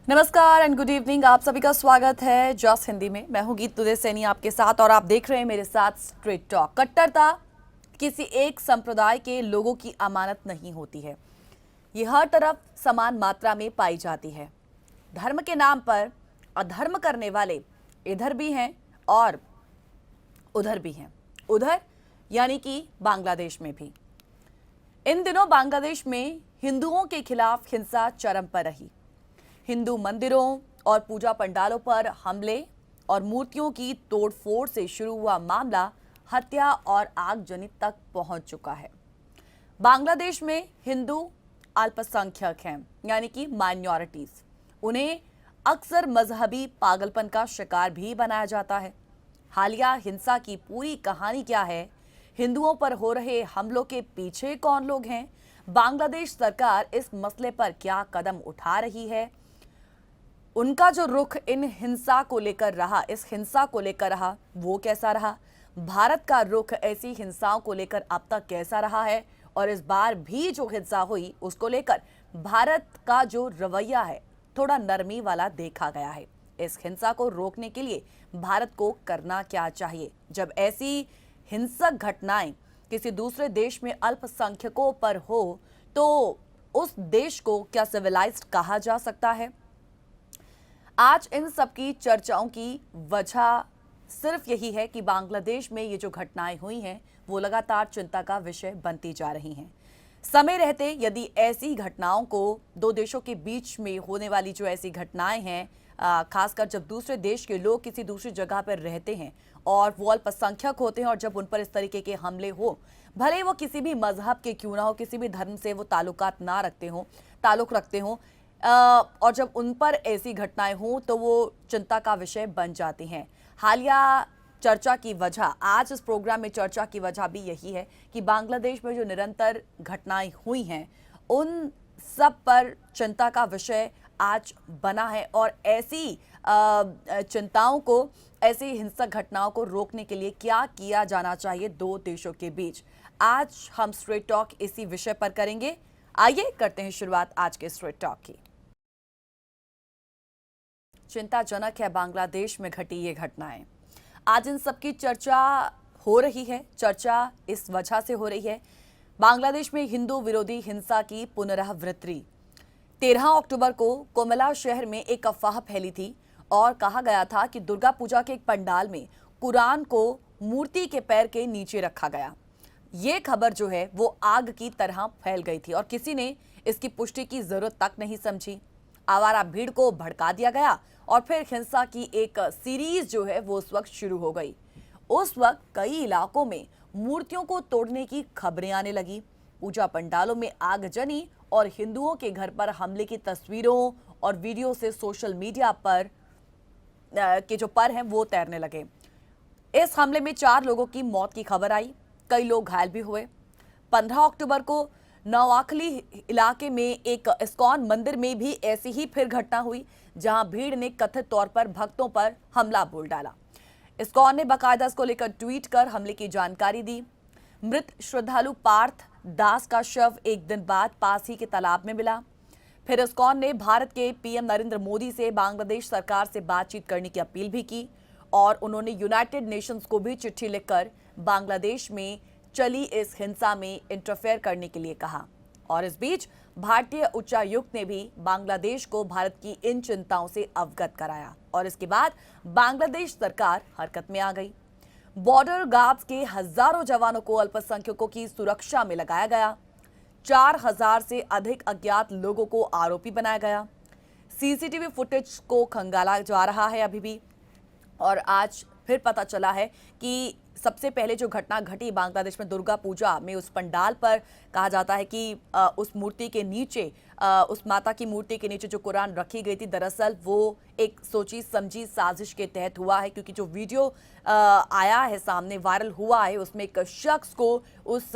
नमस्कार and good evening. आप सभी का स्वागत है जस्ट हिंदी में। मैं हूं गीत तुदे सैनी आपके साथ और आप देख रहे हैं मेरे साथ स्ट्रेट टॉक। कट्टरता किसी एक संप्रदाय के लोगों की अमानत नहीं होती है। ये हर तरफ समान मात्रा में पाई जाती है। धर्म के नाम पर अधर्म करने वाले इधर भी हैं और उधर भी हैं। उधर यानी कि बांग्लादेश में भी। इन दिनों बांग्लादेश में हिंदुओं के खिलाफ हिंसा चरम पर रही। हिंदू मंदिरों और पूजा पंडालों पर हमले और मूर्तियों की तोड़फोड़ से शुरू हुआ मामला हत्या और आगजनी तक पहुंच चुका है। बांग्लादेश में हिंदू अल्पसंख्यक हैं, यानी कि माइनॉरिटीज। उन्हें अक्सर मजहबी पागलपन का शिकार भी बनाया जाता है। हालिया हिंसा की पूरी कहानी क्या है? हिंदुओं पर हो रहे हमलों के पीछे कौन लोग हैं? बांग्लादेश सरकार इस मसले पर क्या कदम उठा रही है? उनका जो रुख इन हिंसा को लेकर रहा, इस हिंसा को लेकर रहा, वो कैसा रहा? भारत का रुख ऐसी हिंसाओं को लेकर अब तक कैसा रहा है? और इस बार भी जो हिंसा हुई उसको लेकर भारत का जो रवैया है थोड़ा नरमी वाला देखा गया है। इस हिंसा को रोकने के लिए भारत को करना क्या चाहिए? जब ऐसी हिंसक घटनाएं किसी दूसरे देश में अल्पसंख्यकों पर हो तो उस देश को क्या सिविलाइज्ड कहा जा सकता है? आज इन सब की चर्चाओं की वजह सिर्फ यही है कि बांग्लादेश में ये जो घटनाएं हुई हैं वो लगातार चिंता का विषय बनती जा रही हैं। समय रहते यदि ऐसी घटनाओं को, दो देशों के बीच में होने वाली जो ऐसी घटनाएं हैं, खासकर जब दूसरे देश के लोग किसी दूसरी जगह पर रहते हैं और वो अल्पसंख्यक होते हैं और जब उन पर इस तरीके के हमले हो, भले वो किसी भी मजहब के क्यों ना हो, किसी भी धर्म से वो ताल्लुक रखते हो, और जब उन पर ऐसी घटनाएं हों तो वो चिंता का विषय बन जाती हैं। हालिया चर्चा की वजह, आज इस प्रोग्राम में चर्चा की वजह भी यही है कि बांग्लादेश में जो निरंतर घटनाएं हुई हैं उन सब पर चिंता का विषय आज बना है और ऐसी चिंताओं को, ऐसी हिंसक घटनाओं को रोकने के लिए क्या किया जाना चाहिए दो देशों के बीच, आज हम स्ट्रेट टॉक इसी विषय पर करेंगे। आइए करते हैं शुरुआत आज के स्ट्रेट टॉक की। चिंताजनक है बांग्लादेश में घटी ये घटनाएं। आज इन सब की चर्चा हो रही है। चर्चा इस वजह से हो रही है, बांग्लादेश में हिंदू विरोधी हिंसा की पुनरावृत्ति। 13 अक्टूबर को कोमला शहर में एक अफवाह फैली थी और कहा गया था कि दुर्गा पूजा के एक पंडाल में कुरान को मूर्ति के पैर के नीचे रखा गया। ये खबर जो है वो आग की तरह फैल गई थी और किसी ने इसकी पुष्टि की जरूरत तक नहीं समझी। आवारा भीड़ को भड़का दिया गया और फिर हिंसा की एक सीरीज जो है वो उस वक्त शुरू हो गई। उस वक्त कई इलाकों में मूर्तियों को तोड़ने की खबरें आने लगी, पूजा पंडालों में आगजनी और हिंदुओं के घर पर हमले की तस्वीरों और वीडियो से सोशल मीडिया पर के जो पर हैं वो तैरने लगे। इस हमले में 4 लोगों की मौत की खबर आई, कई लोग घायल भी हुए। 15 अक्टूबर को नवाखली इलाके में एक इस्कॉन मंदिर में भी ऐसी ही फिर घटना हुई, जहां भीड़ ने कथित तौर पर भक्तों पर हमला बोल डाला। इस्कॉन ने बाकायदा इसको लेकर ट्वीट कर हमले की जानकारी दी। मृत श्रद्धालु पार्थ दास का शव एक दिन बाद पास ही के तालाब में मिला। फिर इस्कॉन ने भारत के पीएम नरेंद्र मोदी से बांग्लादेश सरकार से बातचीत करने की अपील भी की और उन्होंने यूनाइटेड नेशंस को भी चिट्ठी लिखकर बांग्लादेश में चली इस हिंसा में इंटरफेयर करने के लिए कहा। और इस बीच भारतीय उच्चायुक्त ने भी बांग्लादेश को भारत की इन चिंताओं से अवगत कराया और इसके बाद बांग्लादेश सरकार हरकत में आ गई। बॉर्डर गार्ड्स के हजारों जवानों को अल्पसंख्यकों की सुरक्षा में लगाया गया। 4000 से अधिक अज्ञात लोगों को आरोपी बनाया गया। सीसीटीवी फुटेज को खंगाला जा रहा है अभी भी। और आज फिर पता चला है कि सबसे पहले जो घटना घटी बांग्लादेश में दुर्गा पूजा में, उस पंडाल पर कहा जाता है कि उस मूर्ति के नीचे, उस माता की मूर्ति के नीचे जो कुरान रखी गई थी, दरअसल वो एक सोची समझी साजिश के तहत हुआ है, क्योंकि जो वीडियो आया है सामने, वायरल हुआ है, उसमें एक शख्स को उस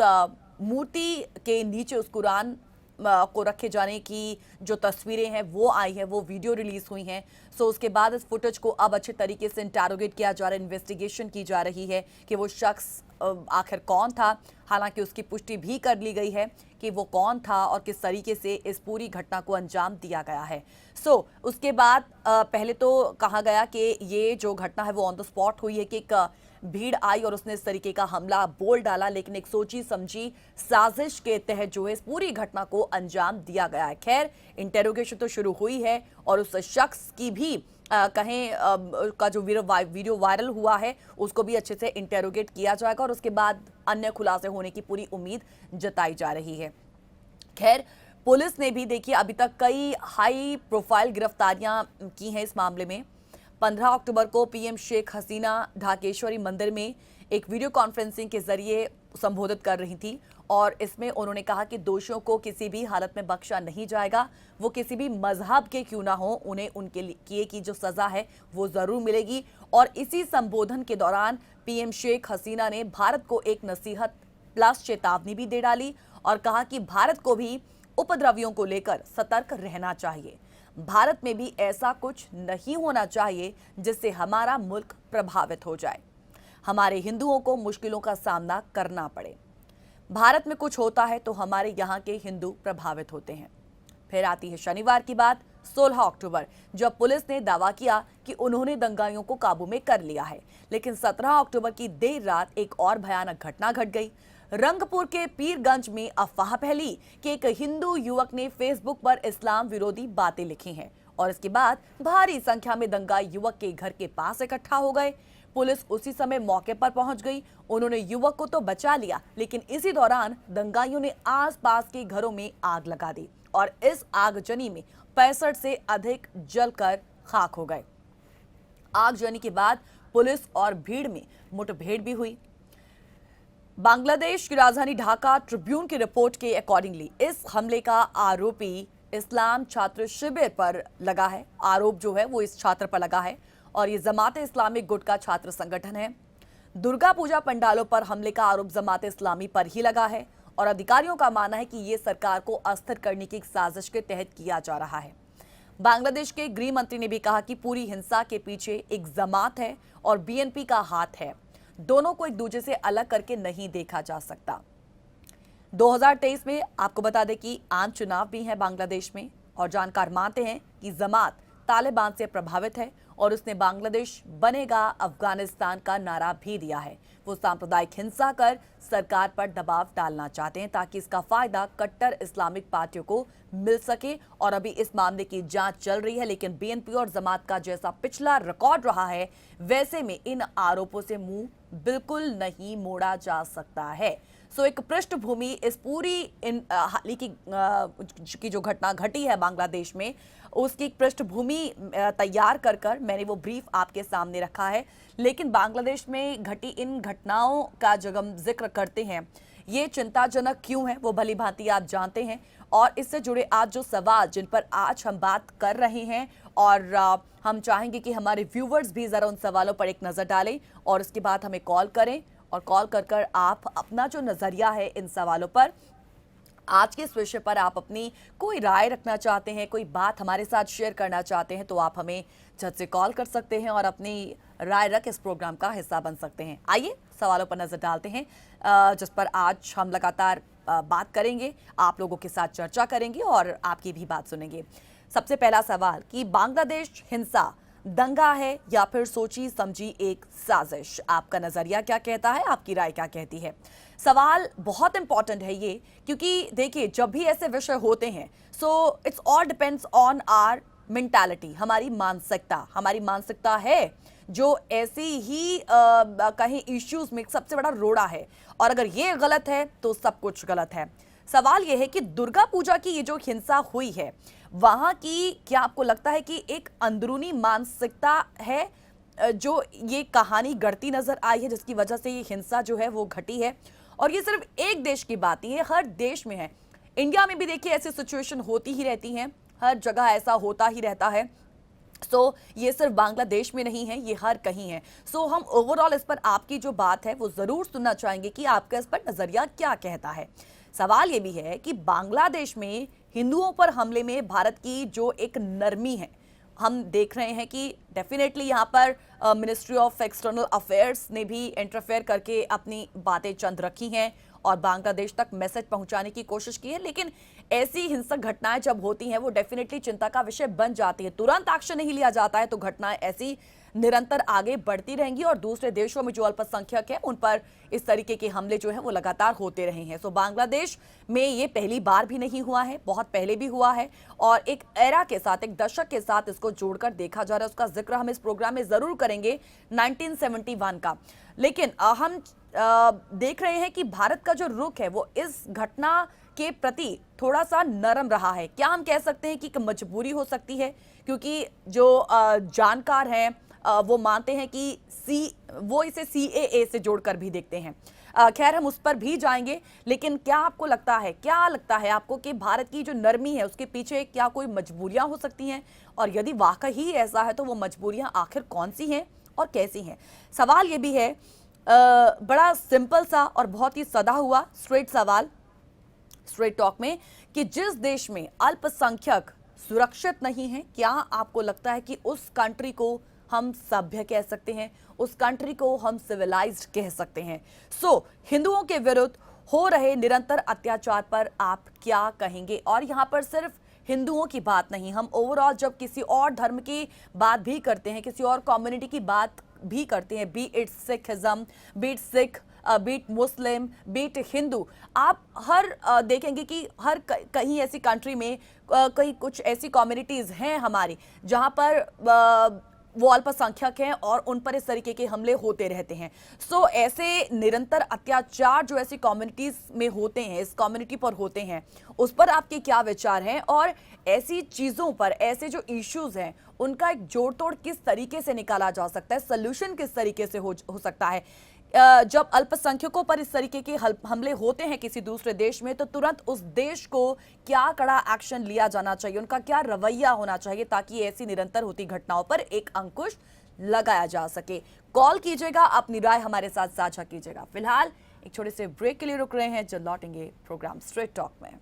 मूर्ति के नीचे उस कुरान को रखे जाने की जो तस्वीरें हैं वो आई है, वो वीडियो रिलीज हुई हैं। सो उसके बाद इस फुटेज को अब अच्छे तरीके से इंटरोगेट किया जा रहा है, इन्वेस्टिगेशन की जा रही है कि वो शख्स आखिर कौन था। हालांकि उसकी पुष्टि भी कर ली गई है कि वो कौन था और किस तरीके से इस पूरी घटना को अंजाम दिया गया है। सो उसके बाद पहले तो कहा गया कि ये जो घटना है वो ऑन द स्पॉट हुई है कि एक भीड़ आई और उसने इस तरीके का हमला बोल डाला, लेकिन एक सोची समझी साजिश के तहत जो है इस पूरी घटना को अंजाम दिया गया है। खैर, इंटेरोगेशन तो शुरू हुई है और उस शख्स की भी का जो वीडियो वायरल हुआ है उसको भी अच्छे से इंटेरोगेट किया जाएगा और उसके बाद अन्य खुलासे होने की पूरी उम्मीद जताई जा रही है। खैर, पुलिस ने भी देखिए अभी तक कई हाई प्रोफाइल गिरफ्तारियां की हैं इस मामले में। 15 अक्टूबर को पीएम शेख हसीना ढाकेश्वरी मंदिर में एक वीडियो कॉन्फ्रेंसिंग के जरिए संबोधित कर रही थी और इसमें उन्होंने कहा कि दोषियों को किसी भी हालत में बख्शा नहीं जाएगा। वो किसी भी मजहब के क्यों ना हो, उन्हें उनके किए की जो सजा है वो जरूर मिलेगी। और इसी संबोधन के दौरान पीएम शेख हसीना ने भारत को एक नसीहत प्लस चेतावनी भी दे डाली और कहा कि भारत को भी उपद्रवियों को लेकर सतर्क रहना चाहिए। भारत में भी ऐसा कुछ नहीं होना चाहिए जिससे हमारा मुल्क प्रभावित हो जाए, हमारे हिंदुओं को मुश्किलों का सामना करना पड़े। भारत में कुछ होता है तो हमारे यहाँ के हिंदू प्रभावित होते हैं। फिर आती है शनिवार की बात, 16 अक्टूबर, जब पुलिस ने दावा किया कि उन्होंने दंगाइयों को काबू में कर लिया है। लेकिन 17 अक्टूबर की देर रात एक और भयानक घटना घट गई। रंगपुर के पीरगंज में अफवाह फैली कि एक हिंदू युवक ने फेसबुक पर इस्लाम विरोधी बातें लिखी हैं और इसके बाद भारी संख्या में दंगाई युवक के घर के पास इकट्ठा हो गए। पुलिस उसी समय मौके पर पहुंच गई। उन्होंने युवक को तो बचा लिया, लेकिन इसी दौरान दंगाइयों ने आसपास के घरों में आग लगा दी और इस आगजनी में 65 से अधिक जलकर खाक हो गए। आगजनी के बाद पुलिस और भीड़ में मुठभेड़ भी हुई। बांग्लादेश की राजधानी ढाका ट्रिब्यून की रिपोर्ट के अकॉर्डिंगली इस हमले का आरोपी इस्लाम छात्र शिविर पर लगा है। आरोप जो है वो इस छात्र पर लगा है और ये जमात इस्लामिक गुट का छात्र संगठन है। दुर्गा पूजा पंडालों पर हमले का आरोप जमात इस्लामी पर ही लगा है और अधिकारियों का मानना है कि ये सरकार को अस्थिर करने की एक साजिश के तहत किया जा रहा है। बांग्लादेश के गृह मंत्री ने भी कहा कि पूरी हिंसा के पीछे एक जमात है और बीएनपी का हाथ है। दोनों को एक दूसरे से अलग करके नहीं देखा जा सकता। 2023 में आपको बता दें कि आम चुनाव भी हैं बांग्लादेश में और जानकार मानते हैं कि जमात तालिबान से प्रभावित है और उसने बांग्लादेश बनेगा अफगानिस्तान का नारा भी दिया है। वो सांप्रदायिक हिंसा कर सरकार पर दबाव डालना चाहते हैं ताकि इसका फायदा कट्टर इस्लामिक पार्टियों को मिल सके। और अभी इस मामले की जांच चल रही है, लेकिन बीएनपी और जमात का जैसा पिछला रिकॉर्ड रहा है वैसे में इन आरोपों से मुंह बिल्कुल नहीं मोड़ा जा सकता है। सो एक पृष्ठभूमि इस पूरी हाल ही की जो घटना घटी है बांग्लादेश में, उसकी एक पृष्ठभूमि तैयार कर मैंने वो ब्रीफ आपके सामने रखा है। लेकिन बांग्लादेश में घटी इन घटनाओं का जब हम जिक्र करते हैं, ये चिंताजनक क्यों है वो भली भांति आप जानते हैं। और इससे जुड़े आज जो सवाल जिन पर आज हम बात कर रहे हैं और हम चाहेंगे कि हमारे व्यूवर्स भी जरा उन सवालों पर एक नजर डालें और उसके बाद हमें कॉल करें और कॉल कर आप अपना जो नजरिया है इन सवालों पर, आज के इस विषय पर आप अपनी कोई राय रखना चाहते हैं, कोई बात हमारे साथ शेयर करना चाहते हैं, तो आप हमें झट से कॉल कर सकते हैं और अपनी राय रख इस प्रोग्राम का हिस्सा बन सकते हैं। आइए सवालों पर नजर डालते हैं जिस पर आज हम लगातार बात करेंगे, आप लोगों के साथ चर्चा करेंगे और आपकी भी बात सुनेंगे। सबसे पहला सवाल कि बांग्लादेश हिंसा दंगा है या फिर सोची समझी एक साजिश? आपका नजरिया क्या कहता है, आपकी राय क्या कहती है? सवाल बहुत इंपॉर्टेंट है ये, क्योंकि देखिए जब भी ऐसे विषय होते हैं so it's all depends on our mentality. हमारी मानसिकता है जो ऐसी ही कहीं इश्यूज में सबसे बड़ा रोड़ा है और अगर ये गलत है तो सब कुछ गलत है। सवाल यह है कि दुर्गा पूजा की ये जो हिंसा हुई है वहां की, क्या आपको लगता है कि एक अंदरूनी मानसिकता है जो ये कहानी गढ़ती नजर आई है जिसकी वजह से ये हिंसा जो है वो घटी है? और ये सिर्फ एक देश की बात नहीं है, हर देश में है। इंडिया में भी देखिए ऐसी सिचुएशन होती ही रहती हैं, हर जगह ऐसा होता ही रहता है। सो ये सिर्फ बांग्लादेश में नहीं है, ये हर कहीं है। सो हम ओवरऑल इस पर आपकी जो बात है वो जरूर सुनना चाहेंगे कि आपका इस पर नजरिया क्या कहता है। सवाल ये भी है कि बांग्लादेश में हिंदुओं पर हमले में भारत की जो एक नरमी है, हम देख रहे हैं कि डेफिनेटली यहाँ पर मिनिस्ट्री ऑफ एक्सटर्नल अफेयर्स ने भी इंटरफेयर करके अपनी बातें चंद रखी हैं और बांग्लादेश तक मैसेज पहुंचाने की कोशिश की है। लेकिन ऐसी हिंसक घटनाएं जब होती हैं वो डेफिनेटली चिंता का विषय बन जाती है। तुरंत एक्शन नहीं लिया जाता है तो घटनाएं ऐसी निरंतर आगे बढ़ती रहेंगी और दूसरे देशों में जो अल्पसंख्यक है उन पर इस तरीके के हमले जो है वो लगातार होते रहे हैं। सो बांग्लादेश में ये पहली बार भी नहीं हुआ है, बहुत पहले भी हुआ है और एक एरा के साथ, एक दशक के साथ इसको जोड़कर देखा जा रहा है। उसका जिक्र हम इस प्रोग्राम में जरूर करेंगे 1971 का। लेकिन हम देख रहे हैं कि भारत का जो रुख है वो इस घटना के प्रति थोड़ा सा नरम रहा है। क्या हम कह सकते हैं कि एक मजबूरी हो सकती है, क्योंकि जो जानकार हैं वो मानते हैं कि वो इसे CAA से जोड़कर भी देखते हैं। खैर हम उस पर भी जाएंगे, लेकिन क्या आपको लगता है, क्या लगता है आपको कि भारत की जो नरमी है उसके पीछे क्या कोई मजबूरियां हो सकती हैं, और यदि वाकई ही ऐसा है तो वो मजबूरियां आखिर कौन सी हैं और कैसी हैं? सवाल ये भी है बड़ा सिंपल सा और बहुत ही सदा हुआ स्ट्रेट सवाल, स्ट्रेट टॉक में, कि जिस देश में अल्पसंख्यक सुरक्षित नहीं है, क्या आपको लगता है कि उस कंट्री को हम सभ्य कह सकते हैं, उस कंट्री को हम सिविलाइज्ड कह सकते हैं? हिंदुओं के विरुद्ध हो रहे निरंतर अत्याचार पर आप क्या कहेंगे? और यहाँ पर सिर्फ हिंदुओं की बात नहीं, हम ओवरऑल जब किसी और धर्म की बात भी करते हैं, किसी और कम्युनिटी की बात भी करते हैं, be it Sikhism, be it Sikh, be it Muslim, be it Hindu, आप हर देखेंगे कि हर कहीं ऐसी कंट्री में कई कुछ ऐसी कम्युनिटीज हैं हमारी जहां पर वो अल्पसंख्यक हैं और उन पर इस तरीके के हमले होते रहते हैं। ऐसे निरंतर अत्याचार जो ऐसी कम्युनिटीज में होते हैं, इस कम्युनिटी पर होते हैं, उस पर आपके क्या विचार हैं? और ऐसी चीजों पर, ऐसे जो इश्यूज हैं, उनका एक जोड़ तोड़ किस तरीके से निकाला जा सकता है, सोल्यूशन किस तरीके से हो सकता है? जब अल्पसंख्यकों पर इस तरीके के हमले होते हैं किसी दूसरे देश में, तो तुरंत उस देश को क्या कड़ा एक्शन लिया जाना चाहिए, उनका क्या रवैया होना चाहिए ताकि ऐसी निरंतर होती घटनाओं पर एक अंकुश लगाया जा सके? कॉल कीजिएगा, अपनी राय हमारे साथ साझा कीजिएगा। फिलहाल एक छोटे से ब्रेक के लिए रुक रहे हैं, जल्द लौटेंगे प्रोग्राम स्ट्रेट टॉक में।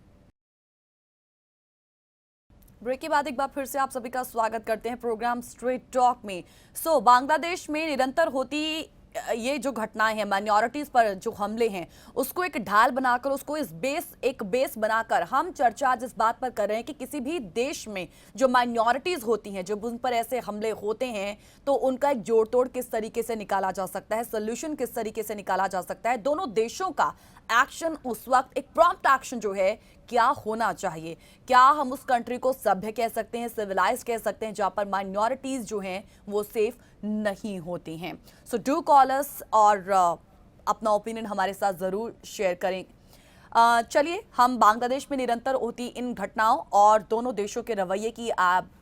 ब्रेक के बाद एक बार फिर से आप सभी का स्वागत करते हैं प्रोग्राम स्ट्रेट टॉक में। बांग्लादेश में निरंतर होती ये जो घटनाएं हैं, माइनॉरिटीज पर जो हमले हैं, उसको एक ढाल बनाकर, उसको एक बेस बनाकर हम चर्चा आज इस बात पर कर रहे हैं कि किसी भी देश में जो माइनॉरिटीज होती हैं, जब उन पर ऐसे हमले होते हैं तो उनका एक जोड़ तोड़ किस तरीके से निकाला जा सकता है, सोल्यूशन किस तरीके से निकाला जा सकता है, दोनों देशों का एक्शन उस वक्त, एक प्रॉम्प्ट एक्शन जो है, क्या होना चाहिए? क्या हम उस कंट्री को सभ्य कह सकते हैं, सिविलाइज कह सकते हैं, जहां पर माइनॉरिटीज जो हैं वो सेफ नहीं होती हैं? डू कॉल अस और अपना ओपिनियन हमारे साथ जरूर शेयर करें। चलिए हम बांग्लादेश में निरंतर होती इन घटनाओं और दोनों देशों के रवैये की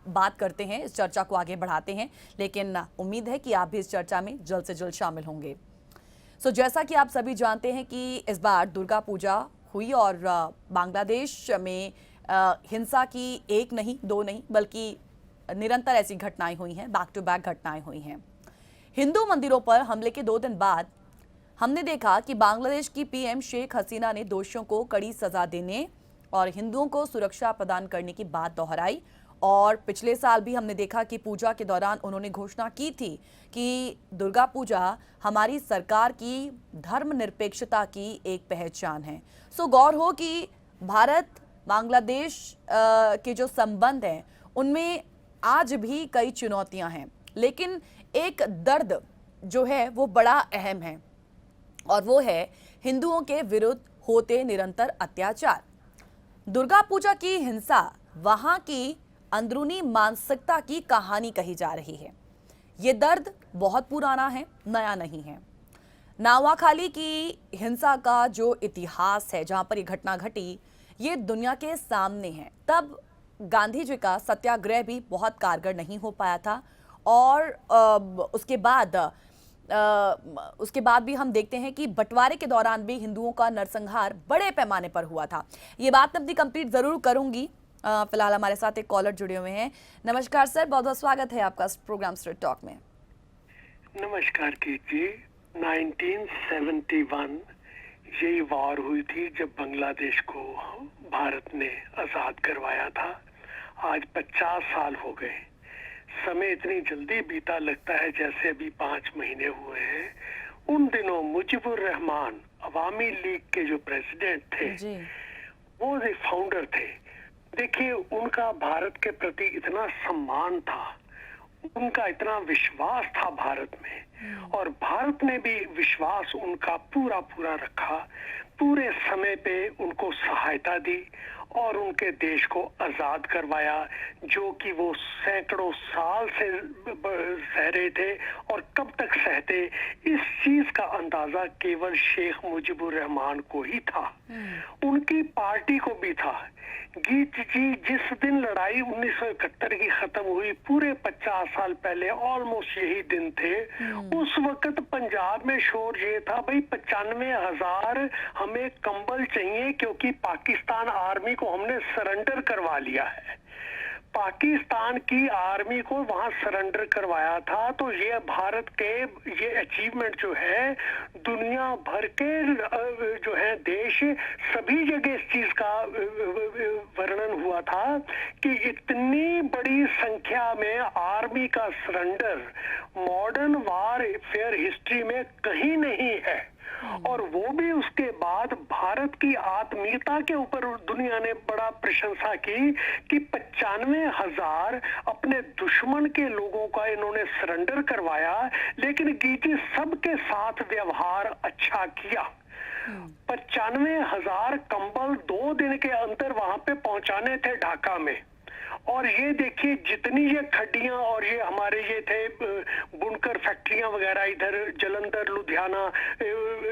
बात करते हैं, इस चर्चा को आगे बढ़ाते हैं, लेकिन उम्मीद है कि आप भी इस चर्चा में जल्द से जल्द शामिल होंगे। जैसा कि आप सभी जानते हैं कि इस बार दुर्गा पूजा हुई और बांग्लादेश में हिंसा की एक नहीं, दो नहीं, बल्कि निरंतर ऐसी घटनाएं हुई हैं, बैक टू बैक घटनाएं हुई हैं। हिंदू मंदिरों पर हमले के 2 दिन बाद हमने देखा कि बांग्लादेश की PM शेख हसीना ने दोषियों को कड़ी सजा देने और हिंदुओं को सुरक्षा प्रदान करने की बात दोहराई। और पिछले साल भी हमने देखा कि पूजा के दौरान उन्होंने घोषणा की थी कि दुर्गा पूजा हमारी सरकार की धर्मनिरपेक्षता की एक पहचान है। गौर हो कि भारत बांग्लादेश के जो संबंध हैं उनमें आज भी कई चुनौतियां हैं, लेकिन एक दर्द जो है वो बड़ा अहम है और वो है हिंदुओं के विरुद्ध होते निरंतर अत्याचार। दुर्गा पूजा की हिंसा वहां की अंदरूनी मानसिकता की कहानी कही जा रही है। ये दर्द बहुत पुराना है, नया नहीं है। नावाखाली की हिंसा का जो इतिहास है, जहां पर ये घटना घटी, ये दुनिया के सामने है। तब गांधी जी का सत्याग्रह भी बहुत कारगर नहीं हो पाया था और उसके बाद भी हम देखते हैं कि बंटवारे के दौरान भी हिंदुओं का नरसंहार बड़े पैमाने पर हुआ था। ये बात मैं अपनी कंप्लीट जरूर करूंगी। फिलहाल हमारे साथ एक कॉलर जुड़े हुए हैं। नमस्कार सर, बहुत बहुत स्वागत है आपका प्रोग्राम स्ट्रेट टॉक में। नमस्कार कीजिए। 1971 यही वॉर हुई थी जब बांग्लादेश को भारत ने आजाद करवाया था। आज 50 साल हो गए। समय इतनी जल्दी बीता लगता है जैसे अभी 5 महीने हुए हैं। उन दिनों मुजीबुर रहमान अवामी लीग के जो प्रेसिडेंट थे जी। वो एक फाउंडर थे। देखिए, उनका भारत के प्रति इतना सम्मान था, उनका इतना विश्वास था भारत में, और भारत ने भी विश्वास उनका पूरा पूरा रखा। पूरे समय पे उनको सहायता दी और उनके देश को आजाद करवाया, जो कि वो सैकड़ों साल से सह रहे थे। और कब तक सहते, इस चीज का अंदाजा केवल शेख मुजीबुर रहमान को ही था, उनकी पार्टी को भी था। गीत जी, जिस दिन लड़ाई 1971 की खत्म हुई, पूरे 50 साल पहले ऑलमोस्ट यही दिन थे। उस वक्त पंजाब में शोर ये था, भाई 95,000 हमें कंबल चाहिए, क्योंकि पाकिस्तान आर्मी को हमने सरेंडर करवा लिया है। पाकिस्तान की आर्मी को वहां सरेंडर करवाया था। तो ये भारत के ये अचीवमेंट जो है, दुनिया भर के जो है देश, सभी जगह इस चीज का वर्णन हुआ था कि इतनी बड़ी संख्या में आर्मी का सरेंडर मॉडर्न वारफेयर हिस्ट्री में कहीं नहीं है। और वो भी उसके बाद भारत की आत्मीयता के ऊपर दुनिया ने बड़ा प्रशंसा की कि 95,000 अपने दुश्मन के लोगों का इन्होंने सरेंडर करवाया, लेकिन गीजी सबके साथ व्यवहार अच्छा किया। 95,000 कंबल 2 दिन के अंदर वहां पे पहुंचाने थे ढाका में। और ये देखिए, जितनी ये खड्डियां और ये हमारे ये थे बुनकर फैक्ट्रियां वगैरह इधर जलंधर, लुधियाना,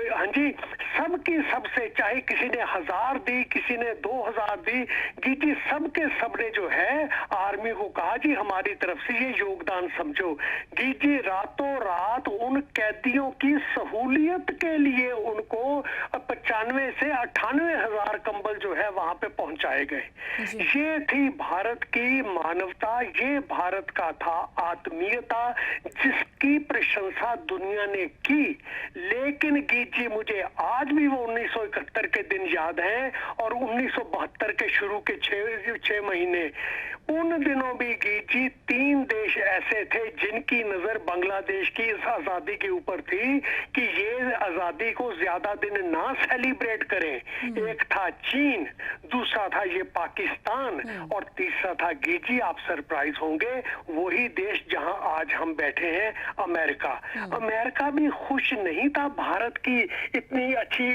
हाँ जी, सबकी सबसे, चाहे किसी ने 1000 दी, किसी ने 2000 दी, जी सबके सबने जो है आर्मी को कहा, जी हमारी तरफ से ये योगदान समझो। जी रातों रात उन कैदियों की सहूलियत के लिए उनको 95 से 98,000 कंबल जो है वहां पे पहुंचाए गए। ये थी भारत की मानवता, ये भारत का था आत्मीयता, जिसकी प्रशंसा दुनिया ने की। लेकिन जी मुझे आज भी वो 1971 के दिन याद हैं, और 1972 के शुरू के 6 महीने। उन दिनों भी जी 3 देश ऐसे थे जिनकी नजर बांग्लादेश की इस आजादी के ऊपर थी कि ये आजादी को ज्यादा दिन ना सेलिब्रेट करें। एक था चीन, दूसरा था ये पाकिस्तान, और तीसरा था जी, आप सरप्राइज होंगे, वही देश जहां आज हम बैठे हैं, अमेरिका। अमेरिका भी खुश नहीं था भारत की इतनी अच्छी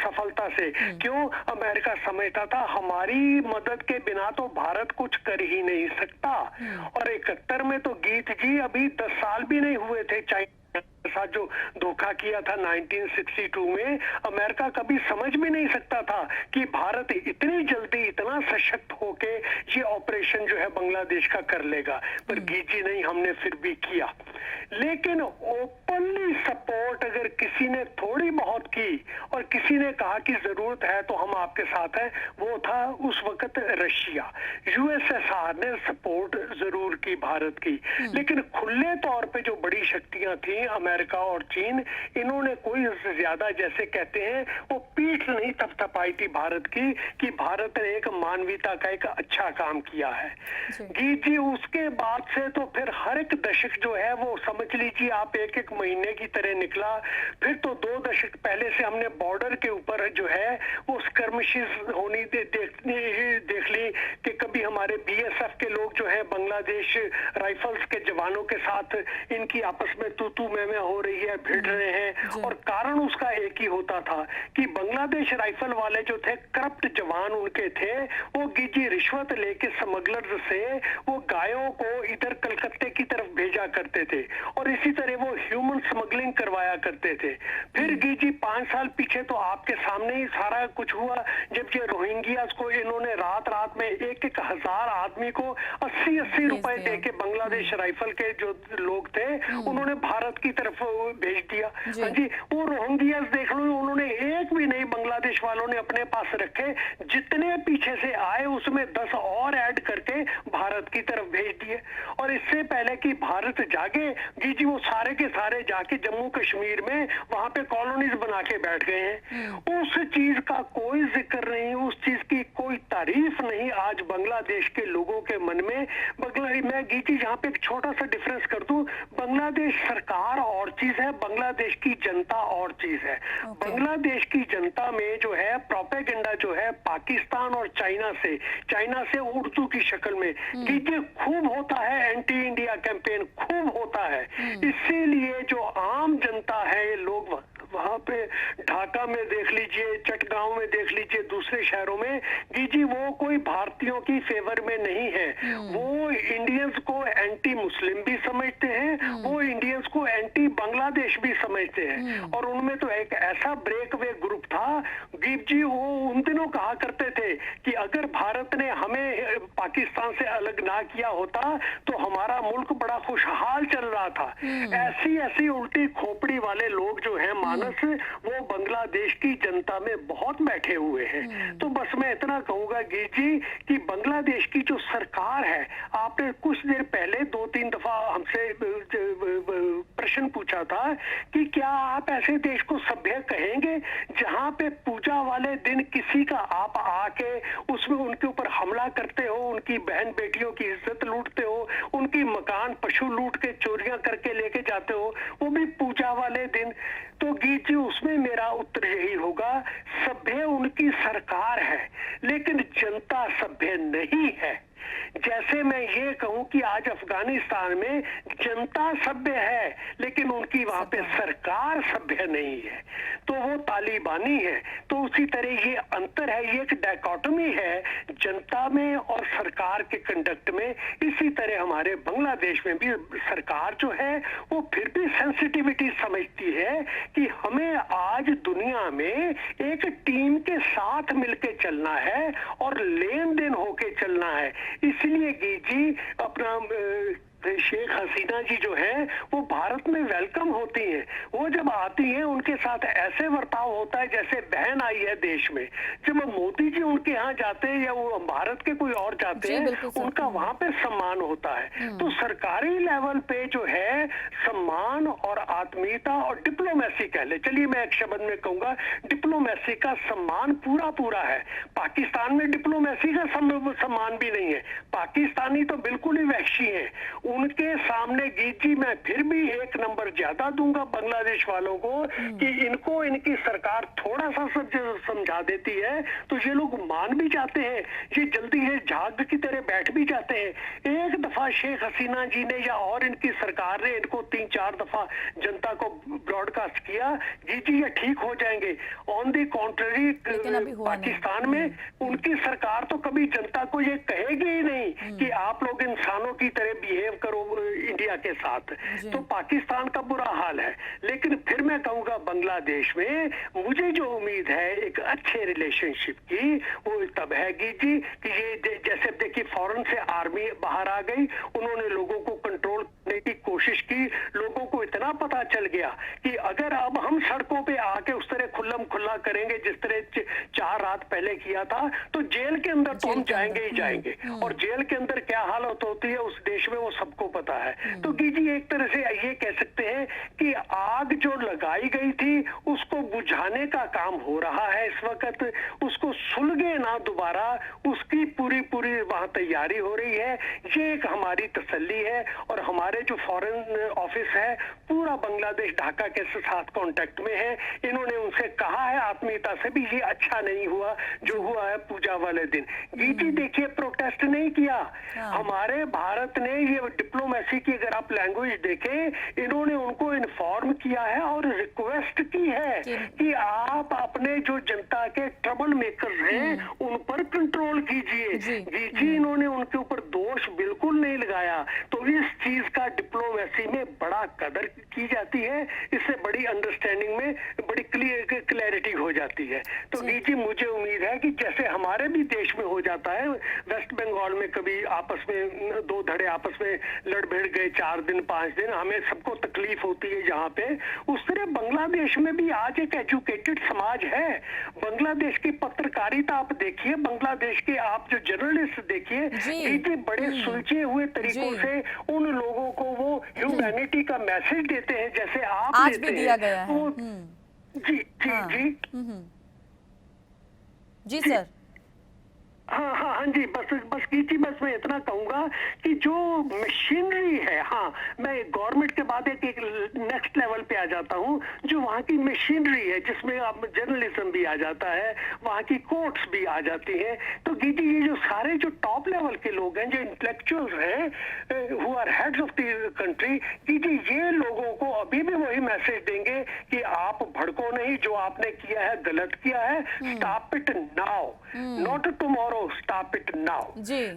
सफलता से। क्यों? अमेरिका समझता था हमारी मदद के बिना तो भारत कुछ कर ही नहीं सकता। और 71 में तो गीत जी अभी 10 साल भी नहीं हुए थे चाइना साथ जो धोखा किया था 1962 में। अमेरिका कभी समझ भी नहीं सकता था कि भारत इतनी जल्दी इतना सशक्त होके ये ऑपरेशन जो है बांग्लादेश का कर लेगा। पर गीजी नहीं, हमने फिर भी किया। लेकिन ओपनली सपोर्ट अगर किसी ने थोड़ी बहुत की और किसी ने कहा कि जरूरत है तो हम आपके साथ हैं, वो था उस वक्त रशिया। यूएसएसआर ने सपोर्ट जरूर की भारत की, लेकिन खुले तौर पे जो बड़ी शक्तियां थी अमेरिका और चीन, इन्होंने कोई ज्यादा जैसे कहते हैं वो पीठ नहीं थपथपाई थी भारत की कि भारत ने एक मानवीयता का एक अच्छा काम किया है। जी उसके बाद से तो फिर हर एक दशक जो है वो समझ लीजिए आप एक एक महीने की तरह निकला। फिर तो 2 दशक पहले से हमने बॉर्डर के ऊपर जो है वो स्कर्मिशेस होनी देख ली कि कभी हमारे बीएसएफ के लोग जो है बांग्लादेश राइफल्स के जवानों के साथ इनकी आपस में तू मैं हो रही है, भिड़ रहे हैं। और कारण उसका एक ही होता था कि बांग्लादेश राइफल वाले जो थे करप्ट जवान उनके थे, वो गिजी रिश्वत लेके स्मगलर से वो गायों को इधर कलकत्ते की तरफ भेजा करते थे और इसी तरह वो ह्यूमन स्मगलिंग करवाया करते थे। फिर गिजी 5 साल पीछे तो आपके सामने ही सारा कुछ हुआ जब ये रोहिंग्यास को इन्होंने रात में 1-1 हजार ईमानदार आदमी को 80-80 रुपए दिया। दे के बांग्लादेश राइफल के जो लोग थे उन्होंने भारत की तरफ भेज दिया। जी। हाँ जी, वो रोहिंग्यास देख लो, उन्होंने एक भी नहीं बांग्लादेश वालों ने अपने पास रखे, जितने पीछे से आए उसमें 10 और ऐड करके भारत की तरफ भेज दिए। और इससे पहले कि भारत जागे जी वो सारे के सारे जाके जम्मू कश्मीर में वहां पे कॉलोनीज बना के बैठ गए हैं। उस चीज का कोई जिक्र नहीं, उस चीज की कोई तारीफ नहीं आज बांग्लादेश के लोगों के मन में। मैं गीची यहाँ पे एक छोटा सा डिफरेंस कर दूं, बांग्लादेश सरकार और चीज है, बांग्लादेश की जनता और चीज है। बांग्लादेश की जनता में जो है प्रोपेगेंडा जो है पाकिस्तान और चाइना से उर्दू की शक्ल में गीची खूब होता है, एंटी इंडिया कैंपेन खूब होता है। इसीलिए जो आम जनता है, ये लोग वहां पे ढाका में देख लीजिए, चटगांव में देख लीजिए, दूसरे शहरों में जी वो कोई भारतीयों की फेवर में नहीं है। वो इंडियंस को एंटी मुस्लिम भी समझते हैं, वो इंडियंस को एंटी बांग्लादेश भी समझते हैं। और उनमें तो एक ऐसा ब्रेक वे ग्रुप था जी, वो उन दिनों कहा करते थे कि अगर भारत ने हमें पाकिस्तान से अलग ना किया होता तो हमारा मुल्क बड़ा खुशहाल चल रहा था। ऐसी उल्टी खोपड़ी वाले लोग जो हैं मानस, वो बांग्लादेश की जनता में बहुत बैठे हुए हैं। तो बस मैं इतना कहूंगा जी कि बांग्लादेश की जो सरकार है, आपने कुछ देर पहले 2-3 दफा हमसे प्रश्न पूछा था कि क्या आप ऐसे देश को सभ्य कहेंगे जहां पे पूजा वाले दिन किसी का आप आके उसमें उनके ऊपर हमला करते हो, उनकी बहन बेटियों की इज्जत लूटते हो, उनकी मकान पशु लूट के चोरियां करके लेके जाते हो, वो भी पूजा वाले दिन। तो गीत जी उसमें मेरा उत्तर यही होगा, सभ्य उनकी सरकार है लेकिन जनता सभ्य नहीं है। जैसे मैं ये कहूं कि आज अफगानिस्तान में जनता सभ्य है लेकिन उनकी वहां पे सरकार सभ्य नहीं है, तो वो तालिबानी है। तो उसी तरह ये अंतर है, ये एक डायकोटमी है जनता में और सरकार के कंडक्ट में। इसी तरह हमारे बांग्लादेश में भी सरकार जो है वो फिर भी सेंसिटिविटी समझती है कि हमें आज दुनिया में एक टीम के साथ मिलके चलना है और लेन देन होके चलना है। इसलिए जी अपना शेख हसीना जी जो है वो भारत में वेलकम होती हैं। वो जब आती हैं उनके साथ ऐसे बर्ताव होता है जैसे बहन आई है देश में। जब मोदी जी उनके यहाँ जाते हैं या वो भारत के कोई और जाते हैं, उनका वहां पे सम्मान होता है। तो सरकारी लेवल पे जो है सम्मान और आत्मीयता और डिप्लोमेसी कह ले, चलिए मैं एक शब्द में कहूंगा डिप्लोमेसी का सम्मान पूरा है। पाकिस्तान में डिप्लोमेसी का सम्मान भी नहीं है, पाकिस्तानी तो बिल्कुल ही वहशी है। उनके सामने गीची मैं फिर भी एक नंबर ज्यादा दूंगा बांग्लादेश वालों को कि इनको इनकी सरकार थोड़ा सा समझा देती है तो ये लोग मान भी जाते हैं, ये जल्दी से झाग की तरह बैठ भी जाते हैं। एक दफा शेख हसीना जी ने या और इनकी सरकार ने इनको 3-4 दफा जनता को ब्रॉडकास्ट किया जी ये ठीक हो जाएंगे। ऑन दी कॉन्ट्ररी पाकिस्तान में उनकी सरकार तो कभी जनता को ये कहेगी ही नहीं कि आप लोग इंसानों की तरह बिहेव करो इंडिया के साथ। तो पाकिस्तान का बुरा हाल है। लेकिन फिर मैं कहूंगा बांग्लादेश में मुझे जो उम्मीद है एक अच्छे रिलेशनशिप की, वो तब है जी कि ये जैसे देखिए फौरन से आर्मी बाहर आ गई, उन्होंने लोगों को कंट्रोल करने की कोशिश की। लोगों को इतना पता चल गया कि अगर अब हम सड़कों पे आके उस तरह खुल्लम खुल्ला करेंगे जिस तरह 4 रात पहले किया था, तो जेल के अंदर तो हम जाएंगे ही जाएंगे। और जेल के अंदर क्या हालत होती है उस देश में वो सबको पता है। तो जी एक तरह से ये कह सकते हैं कि आग जो लगाई गई थी उसको बुझाने का काम हो रहा है इस वक्त, उसको सुलगे ना दोबारा, उसकी पूरी वहां तैयारी हो रही है। ये एक हमारी तसल्ली है। और हमारे जो फॉरेन ऑफिस है पूरा बांग्लादेश ढाका के साथ कांटेक्ट में है। इन्होंने उनसे कहा है आत्मीयता से भी ये अच्छा नहीं हुआ जो हुआ है पूजा वाले दिन। जी देखिए प्रोटेस्ट नहीं किया, हमारे भारत ने ये डिप्लोमेसी की अगर आप लैंग्वेज देखें, इन्होंने उनको इन्फॉर्म किया है और रिक्वेस्ट की है कि आप अपने जो जनता के ट्रबल मेकर्स हैं उन पर कंट्रोल कीजिए। जी इन्होंने उनके ऊपर दोष बिल्कुल नहीं लगाया। तो इस चीज का डिप्लोमेसी में बड़ा कदर की जाती है, इससे बड़ी अंडरस्टैंडिंग में बड़ी क्लैरिटी हो जाती है। तो जी मुझे उम्मीद है कि जैसे हमारे भी देश में हो जाता है, वेस्ट बंगाल में कभी आपस में दो धड़े आपस में लड़ भिड़ गए 4 दिन 5 दिन, हमें सबको तकलीफ होती है यहाँ पे, उस तरह बांग्लादेश में भी आज एक एजुकेटेड समाज है। बांग्लादेश की पत्रकारिता आप देखिए, बांग्लादेश के आप जो जर्नलिस्ट देखिए, जी बड़े सुलझे हुए तरीकों से उन लोगों को वो ह्यूमैनिटी का मैसेज देते हैं जैसे आप आज देते भी दिया हैं। गया है। जी जी जी जी सर। हाँ जी, बस कीची, बस मैं इतना कहूंगा कि जो मशीनरी है, हाँ मैं गवर्नमेंट के बाद एक नेक्स्ट लेवल पे आ जाता हूँ, जो वहाँ की मशीनरी है जिसमें आप जर्नलिज्म भी आ जाता है, वहाँ की कोर्ट्स भी आ जाती हैं। तो कीची, ये जो सारे जो टॉप लेवल के लोग हैं, जो इंटेलेक्चुअल्स हैं, who are heads of the country, कीची ये लोगों को अभी भी वही मैसेज देंगे कि आप भड़को नहीं, जो आपने किया है गलत किया है, stop it now, not tomorrow, stop it now.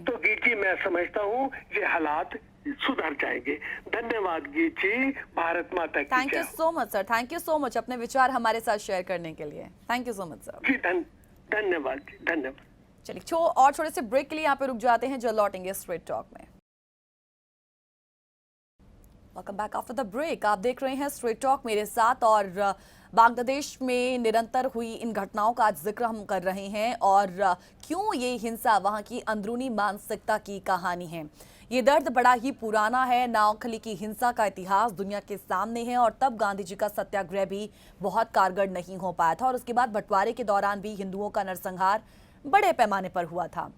तो गीत मैं समझता हूँ ये हालात सुधर जाएंगे। धन्यवाद गीत जी, भारत माता की जय। Thank you so much sir, thank you so much अपने विचार हमारे साथ शेयर करने के लिए। Thank you so much sir ji. धन्यवाद जी, धन्यवाद। चलिए और छोटे से ब्रेक के लिए यहाँ पे रुक जाते हैं, जल्द लौटेंगे स्ट्रेट टॉक में। Welcome back after the break. आप देख रहे हैं स्ट्रेट टॉक मेरे साथ, और बांग्लादेश में निरंतर हुई इन घटनाओं का आज जिक्र हम कर रहे हैं, और क्यों ये हिंसा वहां की अंदरूनी मानसिकता की कहानी है। ये दर्द बड़ा ही पुराना है। नावखली की हिंसा का इतिहास दुनिया के सामने है, और तब गांधी जी का सत्याग्रह भी बहुत कारगर नहीं हो पाया था, और उसके बाद बंटवारे के दौरान भी हिंदुओं का नरसंहार बड़े पैमाने पर हुआ था।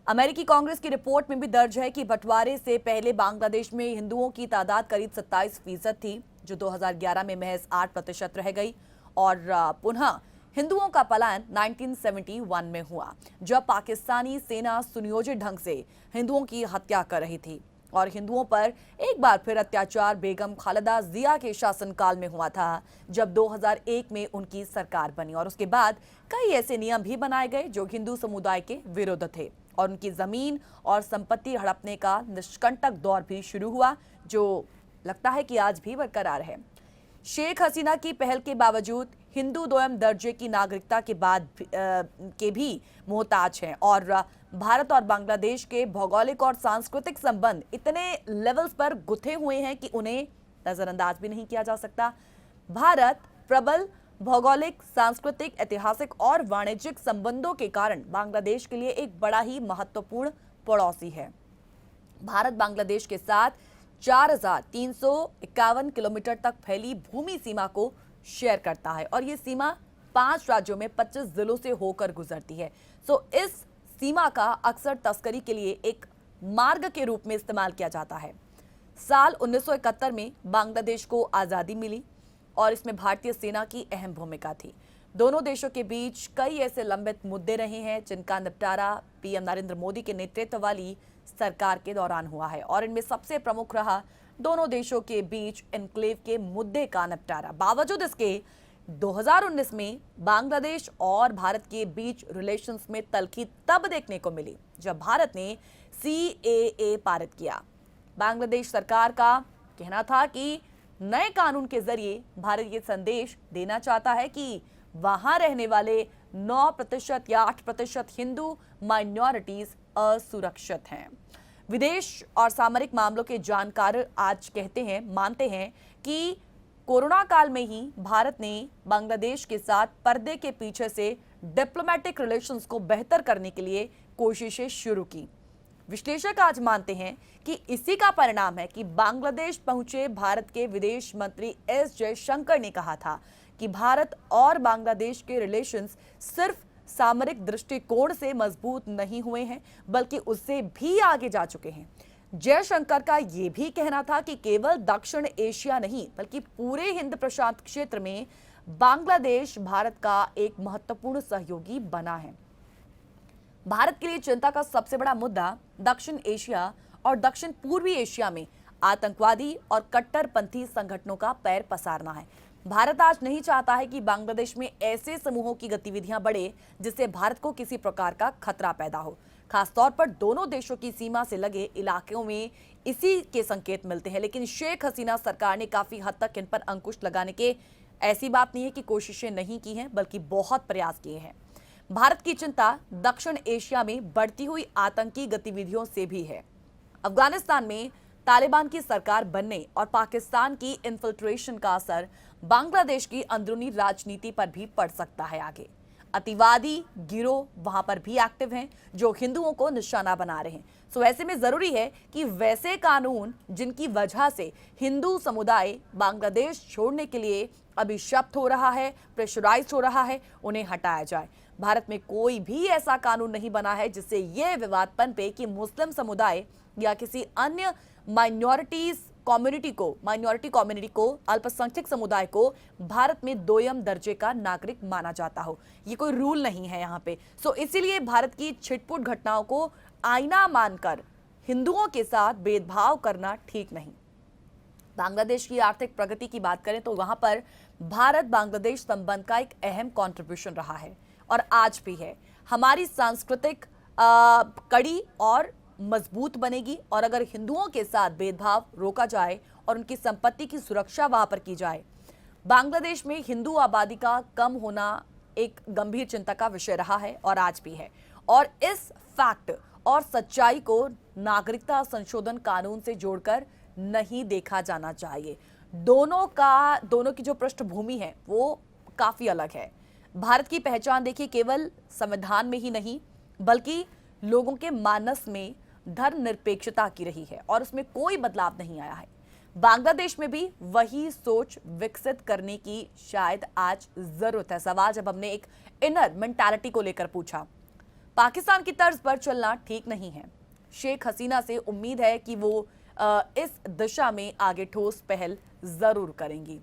अमेरिकी कांग्रेस की रिपोर्ट में भी दर्ज है कि बंटवारे से पहले बांग्लादेश में हिंदुओं की तादाद करीब 27% थी, जो 2011 में महज 8% रह गई, और पुनः हिंदुओं का पलायन 1971 में हुआ, जब पाकिस्तानी सेना सुनियोजित ढंग से हिंदुओं की हत्या कर रही थी। और हिंदुओं पर एक बार फिर अत्याचार बेगम खालिदा जिया के शासनकाल में हुआ था, जब 2001 में उनकी सरकार बनी, और उसके बाद कई ऐसे नियम भी बनाए गए जो हिंदू समुदाय के विरुद्ध थे, और उनकी जमीन और संपत्ति हड़पने का निष्कंटक दौर भी शुरू हुआ, जो लगता है कि आज भी बरकरार है। शेख हसीना की पहल के बावजूद हिंदू दोयम दर्जे की नागरिकता के बाद के भी मोहताज हैं, और भारत और बांग्लादेश के भौगोलिक और सांस्कृतिक संबंध इतने लेवल्स पर गुथे हुए हैं कि उन्हें नजरअंदाज भी नहीं किया जा सकता। भारत प्रबल भौगोलिक, सांस्कृतिक, ऐतिहासिक और वाणिज्यिक संबंधों के कारण बांग्लादेश के लिए एक बड़ा ही महत्वपूर्ण पड़ोसी है। भारत बांग्लादेश के साथ 4,351 किलोमीटर तक फैली भूमि सीमा को शेयर करता है, और ये सीमा 5 राज्यों में 25 जिलों से होकर गुजरती है। सो इस सीमा का अक्सर तस्करी के लिए एक मार्ग के रूप में इस्तेमाल किया जाता है। साल 1971 में बांग्लादेश को आजादी मिली, और इसमें भारतीय सेना की अहम भूमिका थी। दोनों देशों के बीच कई ऐसे लंबित मुद्दे रहे हैं जिनका निपटारा पीएम नरेंद्र मोदी के नेतृत्व वाली सरकार के दौरान हुआ है, और इनमें सबसे प्रमुख रहा दोनों देशों के बीच एन्क्लेव के मुद्दे का निपटारा। बावजूद इसके 2019 में बांग्लादेश और भारत के बीच रिलेशंस में तल्खी तब देखने को मिली जब भारत ने CAA पारित किया। बांग्लादेश सरकार का कहना था कि नए कानून के जरिए भारत ये संदेश देना चाहता है कि वहां रहने वाले 9% या 8% हिंदू माइनॉरिटीज असुरक्षित हैं। विदेश और सामरिक मामलों के जानकार आज मानते हैं कि कोरोना काल में ही भारत ने बांग्लादेश के साथ पर्दे के पीछे से डिप्लोमेटिक रिलेशंस को बेहतर करने के लिए कोशिशें शुरू की। विश्लेषक आज मानते हैं कि इसी का परिणाम है कि बांग्लादेश पहुंचे भारत के विदेश मंत्री एस जयशंकर ने कहा था कि भारत और बांग्लादेश के रिलेशंस सिर्फ सामरिक दृष्टिकोण से मजबूत नहीं हुए हैं, बल्कि उससे भी आगे जा चुके हैं। जयशंकर का यह भी कहना था कि केवल दक्षिण एशिया नहीं, बल्कि पूरे हिंद प्रशांत क्षेत्र में बांग्लादेश भारत का एक महत्वपूर्ण सहयोगी बना है। भारत के लिए चिंता का सबसे बड़ा मुद्दा दक्षिण एशिया और दक्षिण पूर्वी एशिया में आतंकवादी और कट्टरपंथी संगठनों का पैर पसारना है। भारत आज नहीं चाहता है कि बांग्लादेश में ऐसे समूहों की गतिविधियां बढ़े जिससे भारत को किसी प्रकार का खतरा पैदा हो। खासतौर पर दोनों देशों की सीमा से लगे इलाकों में इसी के संकेत मिलते हैं। लेकिन शेख हसीना सरकार ने काफी हद तक इन पर अंकुश लगाने के ऐसी बात नहीं है कि कोशिशें नहीं की हैं, बल्कि बहुत प्रयास किए हैं। भारत की चिंता दक्षिण एशिया में बढ़ती हुई आतंकी गतिविधियों से भी है। अफगानिस्तान में तालिबान की सरकार बनने और पाकिस्तान की इन्फिल्ट्रेशन का असर बांग्लादेश की अंदरूनी राजनीति पर भी पड़ सकता है। आगे अतिवादी गिरोह वहां पर भी एक्टिव हैं जो हिंदुओं को निशाना बना रहे हैं। सो ऐसे में जरूरी है कि वैसे कानून जिनकी वजह से हिंदू समुदाय बांग्लादेश छोड़ने के लिए अभिशप्त हो रहा है, प्रेशराइज हो रहा है, उन्हें हटाया जाए। भारत में कोई भी ऐसा कानून नहीं बना है जिससे यह विवाद पनपे कि मुस्लिम समुदाय या किसी अन्य माइनॉरिटी कम्युनिटी को, अल्पसंख्यक समुदाय को भारत में दोयम दर्जे का नागरिक माना जाता हो। ये कोई रूल नहीं है यहाँ पे। सो इसीलिए भारत की छिटपुट घटनाओं को आईना मानकर हिंदुओं के साथ भेदभाव करना ठीक नहीं। बांग्लादेश की आर्थिक प्रगति की बात करें तो वहां पर भारत बांग्लादेश संबंध का एक अहम कंट्रीब्यूशन रहा है और आज भी है। हमारी सांस्कृतिक कड़ी और मजबूत बनेगी और अगर हिंदुओं के साथ भेदभाव रोका जाए और उनकी संपत्ति की सुरक्षा वहां पर की जाए। बांग्लादेश में हिंदू आबादी का कम होना एक गंभीर चिंता का विषय रहा है और आज भी है, और इस फैक्ट और सच्चाई को नागरिकता संशोधन कानून से जोड़कर नहीं देखा जाना चाहिए। दोनों की जो पृष्ठभूमि है वो काफी अलग है। भारत की पहचान देखिए केवल संविधान में ही नहीं बल्कि लोगों के मानस में धर्मनिरपेक्षता की रही है और उसमें कोई बदलाव नहीं आया है। बांग्लादेश में भी वही सोच विकसित करने की शायद आज जरूरत है। सवाल जब हमने एक इनर मेंटालिटी को लेकर पूछा, पाकिस्तान की तर्ज पर चलना ठीक नहीं है। शेख हसीना से उम्मीद है कि वो इस दिशा में आगे ठोस पहल जरूर करेंगी।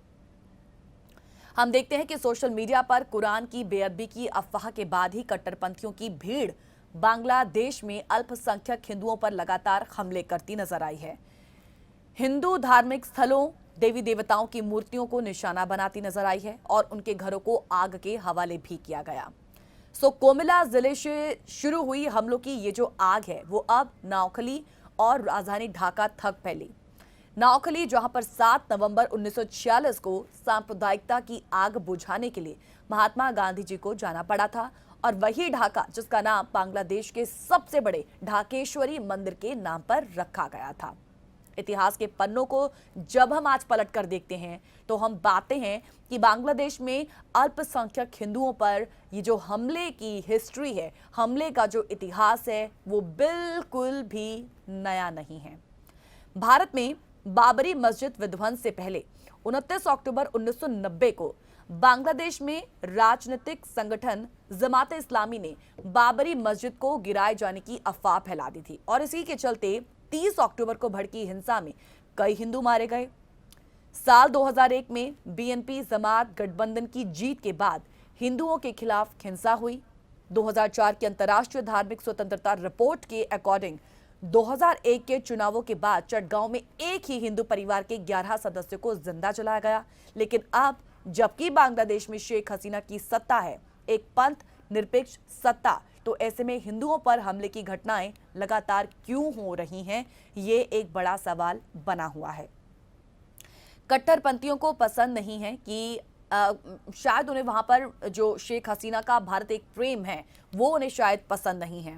हम देखते हैं कि सोशल मीडिया पर कुरान की बेअदबी की अफवाह के बाद ही कट्टरपंथियों की भीड़ बांग्लादेश में अल्पसंख्यक हिंदुओं पर लगातार हमले करती नजर आई है। हिंदू धार्मिक स्थलों, देवी देवताओं की मूर्तियों को निशाना बनाती नजर आई है और उनके घरों को आग के हवाले भी किया गया। सो कोमिला जिले से शुरू हुई हमलों की ये जो आग है वो अब नौखली और राजधानी ढाका तक फैली। नौखली जहां पर 7 नवंबर 1946 को सांप्रदायिकता की आग बुझाने के लिए महात्मा गांधी जी को जाना पड़ा था, और वही ढाका जिसका नाम बांग्लादेश के सबसे बड़े ढाकेश्वरी मंदिर के नाम पर रखा गया था। इतिहास के पन्नों को जब हम आज पलट कर देखते हैं तो हम पाते हैं कि बांग्लादेश में अल्पसंख्यक हिंदुओं पर ये जो हमले की हिस्ट्री है, हमले का जो इतिहास है, वो बिल्कुल भी नया नहीं है। भारत में बाबरी मस्जिद विध्वंस से पहले 29 अक्टूबर 1990 को बांग्लादेश में राजनीतिक संगठन जमात इस्लामी ने बाबरी मस्जिद को गिराए जाने की अफवाह फैला दी थी और इसी के चलते 30 अक्टूबर को भड़की हिंसा में कई हिंदू मारे गए। साल 2001 में बीएनपी जमात गठबंधन की जीत के बाद हिंदुओं के खिलाफ हिंसा हुई। 2004 की अंतर्राष्ट्रीय धार्मिक स्वतंत्रता रिपोर्ट के अकॉर्डिंग 2001 के चुनावों के बाद चटगांव में एक ही हिंदू परिवार के 11 सदस्यों को जिंदा जलाया गया। लेकिन अब जबकि बांग्लादेश में शेख हसीना की सत्ता है, एक पंथ निरपेक्ष सत्ता, तो ऐसे में हिंदुओं पर हमले की घटनाएं लगातार क्यों हो रही हैं, ये एक बड़ा सवाल बना हुआ है। कट्टरपंथियों को पसंद नहीं है कि शायद उन्हें वहां पर जो शेख हसीना का भारत एक प्रेम है वो उन्हें शायद पसंद नहीं है।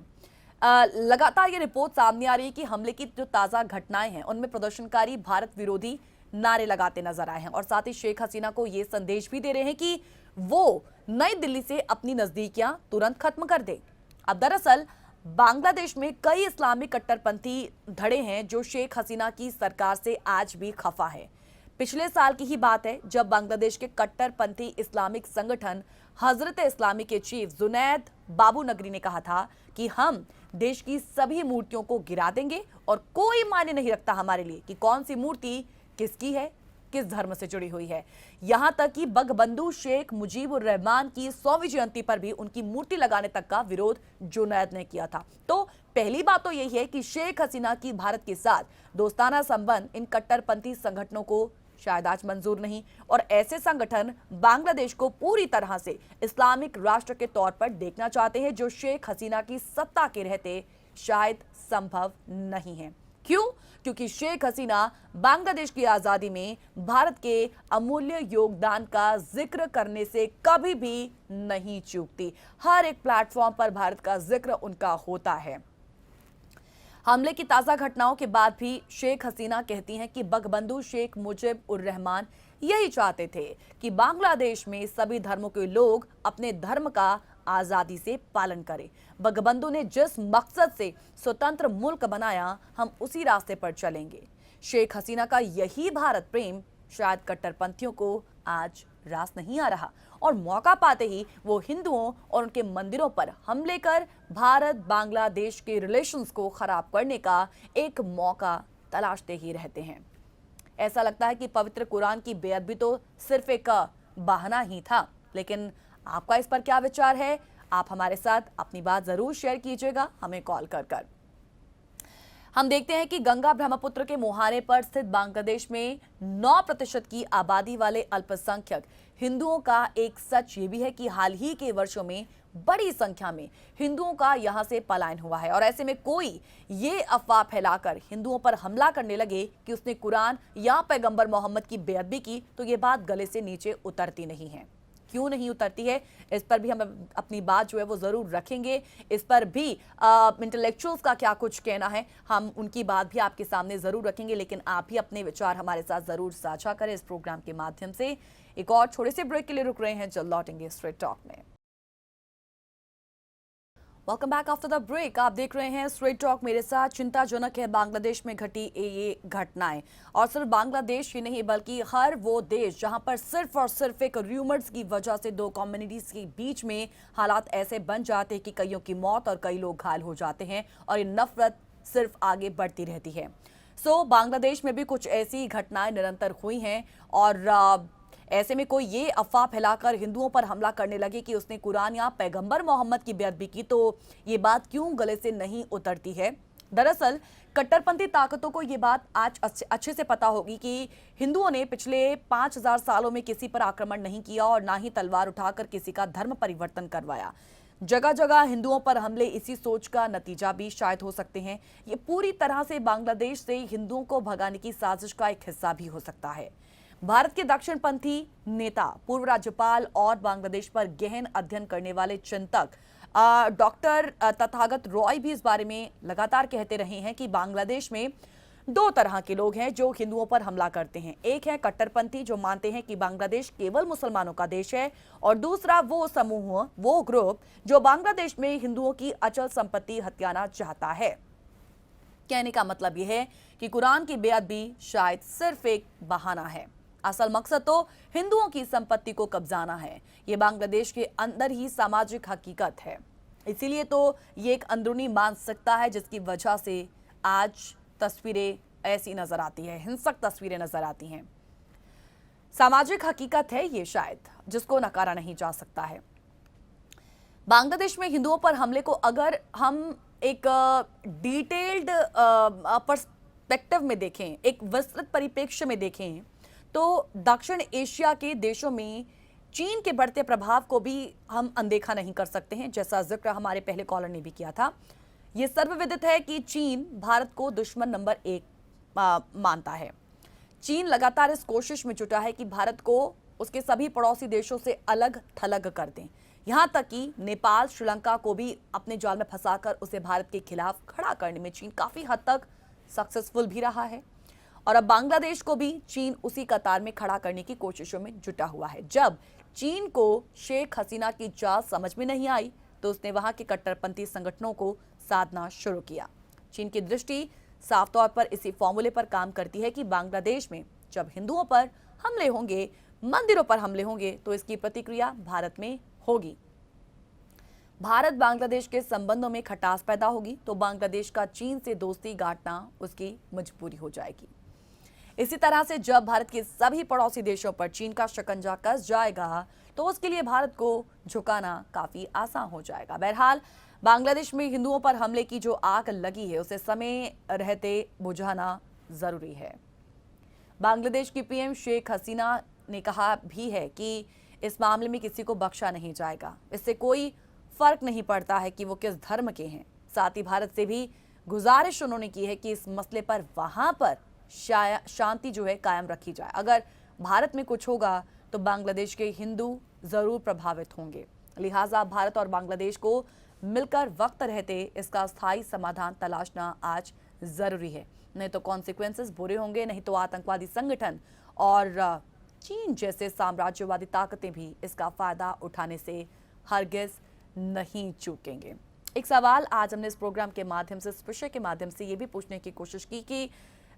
लगातार ये रिपोर्ट सामने आ रही है कि हमले की जो ताजा घटनाएं हैं उनमें प्रदर्शनकारी भारत विरोधी नारे लगाते नजर आए हैं और साथ ही शेख हसीना को ये संदेश भी दे रहे हैं कि वो नई दिल्ली से अपनी नजदीकियां तुरंत खत्म कर दे। अब दरअसल बांग्लादेश में कई इस्लामिक कट्टरपंथी धड़े हैं जो शेख हसीना की सरकार से आज भी खफा है। पिछले साल की ही बात है जब बांग्लादेश के कट्टरपंथी इस्लामिक संगठन हजरत इस्लामी के चीफ जुनैद बाबू नगरी ने कहा था कि हम देश की सभी मूर्तियों को गिरा देंगे और कोई मायने नहीं रखता हमारे लिए कि कौन सी मूर्ति किसकी है, किस धर्म से जुड़ी हुई है। यहां तक कि बंगबंधु शेख मुजीबुर रहमान की 100वीं जयंती पर भी उनकी मूर्ति लगाने तक का विरोध जुनैद ने किया था। तो पहली बात तो यही है कि शेख हसीना की भारत के साथ दोस्ताना संबंध इन कट्टरपंथी संगठनों को शायद आज मंजूर नहीं, और ऐसे संगठन बांग्लादेश को पूरी तरह से इस्लामिक राष्ट्र के तौर पर देखना चाहते हैं जो शेख हसीना की सत्ता के रहते शायद संभव नहीं है। क्यों? क्योंकि शेख हसीना बांग्लादेश की आजादी में भारत के अमूल्य योगदान का जिक्र करने से कभी भी नहीं चूकती। हर एक प्लेटफॉर्म पर भारत का जिक्र उनका होता है। हमले की ताजा घटनाओं के बाद भी शेख हसीना कहती हैं कि बंगबंधु शेख मुजिब उर रहमान यही चाहते थे कि बांग्लादेश में सभी धर्मों के लोग अपने धर्म का आजादी से पालन करें। बंगबंधु ने जिस मकसद से स्वतंत्र मुल्क बनाया, हम उसी रास्ते पर चलेंगे। शेख हसीना का यही भारत प्रेम शायद कट्टरपंथियों को आज रास नहीं आ रहा और मौका पाते ही वो हिंदुओं और उनके मंदिरों पर हमले कर भारत बांग्लादेश के रिलेशंस को खराब करने का एक मौका तलाशते ही रहते हैं। ऐसा लगता है कि पवित्र कुरान की बेअदबी तो सिर्फ एक बहाना ही था। लेकिन आपका इस पर क्या विचार है? आप हमारे साथ अपनी बात जरूर शेयर कीजिएगा, हमें कॉल कर। हम देखते हैं कि गंगा ब्रह्मपुत्र के मुहाने पर स्थित बांग्लादेश में 9% की आबादी वाले अल्पसंख्यक हिंदुओं का एक सच ये भी है कि हाल ही के वर्षों में बड़ी संख्या में हिंदुओं का यहां से पलायन हुआ है। और ऐसे में कोई ये अफवाह फैलाकर हिंदुओं पर हमला करने लगे कि उसने कुरान या पैगंबर मोहम्मद की बेअदबी की, तो ये बात गले से नीचे उतरती नहीं है। क्यों नहीं उतरती है, इस पर भी हम अपनी बात जो है वो जरूर रखेंगे। इस पर भी इंटेलेक्चुअल्स का क्या कुछ कहना है, हम उनकी बात भी आपके सामने जरूर रखेंगे। लेकिन आप भी अपने विचार हमारे साथ जरूर साझा करें इस प्रोग्राम के माध्यम से। एक और छोटे से ब्रेक के लिए रुक रहे हैं, जल्द लौटेंगे स्ट्रेट टॉक में। Welcome back after the break. आप देख रहे हैं स्ट्रेट टॉक, मेरे साथ चिंताजनक है बांग्लादेश में घटी ये घटनाएं। और सिर्फ बांग्लादेश ही नहीं बल्कि हर वो देश जहां पर सिर्फ और सिर्फ एक र्यूमर्स की वजह से दो कम्युनिटीज के बीच में हालात ऐसे बन जाते हैं कि कईयों की मौत और कई लोग घायल हो जाते हैं और ये नफरत सिर्फ आगे बढ़ती रहती है। बांग्लादेश में भी कुछ ऐसी घटनाएं निरंतर हुई हैं और ऐसे में कोई ये अफवाह फैलाकर हिंदुओं पर हमला करने लगे कि उसने कुरान या पैगंबर मोहम्मद की बेअदबी की, तो ये बात क्यों गले से नहीं उतरती है। दरअसल कट्टरपंथी ताकतों को ये बात आज अच्छे से पता होगी कि हिंदुओं ने पिछले 5000 सालों में किसी पर आक्रमण नहीं किया और ना ही तलवार उठाकर किसी का धर्म परिवर्तन करवाया। जगह जगह हिंदुओं पर हमले इसी सोच का नतीजा भी शायद हो सकते हैं। ये पूरी तरह से बांग्लादेश से हिंदुओं को भगाने की साजिश का एक हिस्सा भी हो सकता है। भारत के दक्षिणपंथी नेता, पूर्व राज्यपाल और बांग्लादेश पर गहन अध्ययन करने वाले चिंतक डॉक्टर तथागत रॉय भी इस बारे में लगातार कहते रहे हैं कि बांग्लादेश में दो तरह के लोग हैं जो हिंदुओं पर हमला करते हैं। एक है कट्टरपंथी जो मानते हैं कि बांग्लादेश केवल मुसलमानों का देश है, और दूसरा वो समूह, वो ग्रुप जो बांग्लादेश में हिंदुओं की अचल संपत्ति हथियाना चाहता है। कहने का मतलब यह है कि कुरान की बेअदबी शायद सिर्फ एक बहाना है, असल मकसद तो हिंदुओं की संपत्ति को कब्जाना है। ये बांग्लादेश के अंदर ही सामाजिक हकीकत है। इसीलिए तो ये एक अंदरूनी मानसिकता है जिसकी वजह से आज तस्वीरें ऐसी नजर आती है, हिंसक तस्वीरें नजर आती हैं। सामाजिक हकीकत है ये शायद, जिसको नकारा नहीं जा सकता है। बांग्लादेश में हिंदुओं पर हमले को अगर हम एक डिटेल्ड पर्सपेक्टिव में देखें, एक विस्तृत परिप्रेक्ष्य में देखें, तो दक्षिण एशिया के देशों में चीन के बढ़ते प्रभाव को भी हम अनदेखा नहीं कर सकते हैं, जैसा जिक्र हमारे पहले कॉलर ने भी किया था। यह सर्वविदित है कि चीन भारत को दुश्मन नंबर 1 मानता है। चीन लगातार इस कोशिश में जुटा है कि भारत को उसके सभी पड़ोसी देशों से अलग थलग कर दें। यहां तक कि नेपाल, श्रीलंका को भी अपने जाल में फंसाकर उसे भारत के खिलाफ खड़ा करने में चीन काफी हद तक सक्सेसफुल भी रहा है। और अब बांग्लादेश को भी चीन उसी कतार में खड़ा करने की कोशिशों में जुटा हुआ है। जब चीन को शेख हसीना की चाल समझ में नहीं आई तो उसने वहां के कट्टरपंथी संगठनों को साधना शुरू किया। चीन की दृष्टि साफ तौर पर इसी फॉर्मूले पर काम करती है कि बांग्लादेश में जब हिंदुओं पर हमले होंगे, मंदिरों पर हमले होंगे, तो इसकी प्रतिक्रिया भारत में होगी। भारत बांग्लादेश के संबंधों में खटास पैदा होगी तो बांग्लादेश का चीन से दोस्ती गांठना उसकी मजबूरी हो जाएगी। इसी तरह से जब भारत के सभी पड़ोसी देशों पर चीन का शिकंजा कस जाएगा तो उसके लिए भारत को झुकाना काफी आसान हो जाएगा। बहरहाल बांग्लादेश में हिंदुओं पर हमले की जो आग लगी है उसे समय रहते बुझाना जरूरी है। बांग्लादेश की पीएम शेख हसीना ने कहा भी है कि इस मामले में किसी को बख्शा नहीं जाएगा। इससे कोई फर्क नहीं पड़ता है कि वो किस धर्म के हैं। साथ ही भारत से भी गुजारिश उन्होंने की है कि इस मसले पर वहां पर शांति जो है कायम रखी जाए। अगर भारत में कुछ होगा तो बांग्लादेश के हिंदू जरूर प्रभावित होंगे, लिहाजा भारत और बांग्लादेश को मिलकर वक्त रहते इसका स्थायी समाधान तलाशना आज जरूरी है। नहीं तो कॉन्सिक्वेंसेस बुरे होंगे, नहीं तो आतंकवादी संगठन और चीन जैसे साम्राज्यवादी ताकतें भी इसका फायदा उठाने से हरगिज नहीं चूकेंगे। एक सवाल आज हमने इस प्रोग्राम के माध्यम से, इस विषय के माध्यम से ये भी पूछने की कोशिश की कि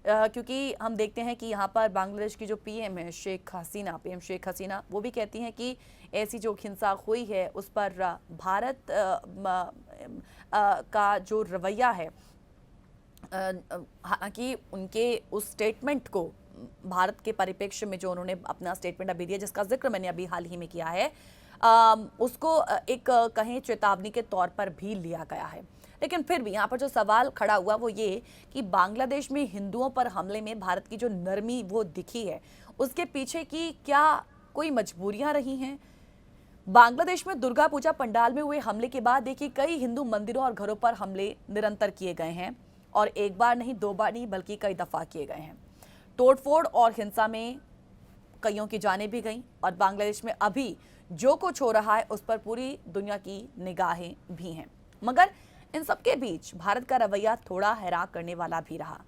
क्योंकि हम देखते हैं कि यहाँ पर बांग्लादेश की जो पीएम है पीएम शेख हसीना, वो भी कहती हैं कि ऐसी जो हिंसा हुई है उस पर भारत का जो रवैया है, हालांकि उनके उस स्टेटमेंट को भारत के परिप्रेक्ष्य में जो उन्होंने अपना स्टेटमेंट अभी दिया, जिसका जिक्र मैंने अभी हाल ही में किया है, उसको एक कहें चेतावनी के तौर पर भी लिया गया है। लेकिन फिर भी यहाँ पर जो सवाल खड़ा हुआ वो ये कि बांग्लादेश में हिंदुओं पर हमले में भारत की जो नरमी वो दिखी है, उसके पीछे की क्या कोई मजबूरियां रही हैं? बांग्लादेश में दुर्गा पूजा पंडाल में हुए हमले के बाद देखिए कई हिंदू मंदिरों और घरों पर हमले निरंतर किए गए हैं और एक बार नहीं, दो बार नहीं, बल्कि कई दफा किए गए हैं। तोड़फोड़ और हिंसा में कईयों की जानें भी गईं और बांग्लादेश में अभी जो कुछ हो रहा है उस पर पूरी दुनिया की निगाहें भी हैं। मगर इन सबके बीच भारत का रवैया थोड़ा हैरान करने वाला भी रहा।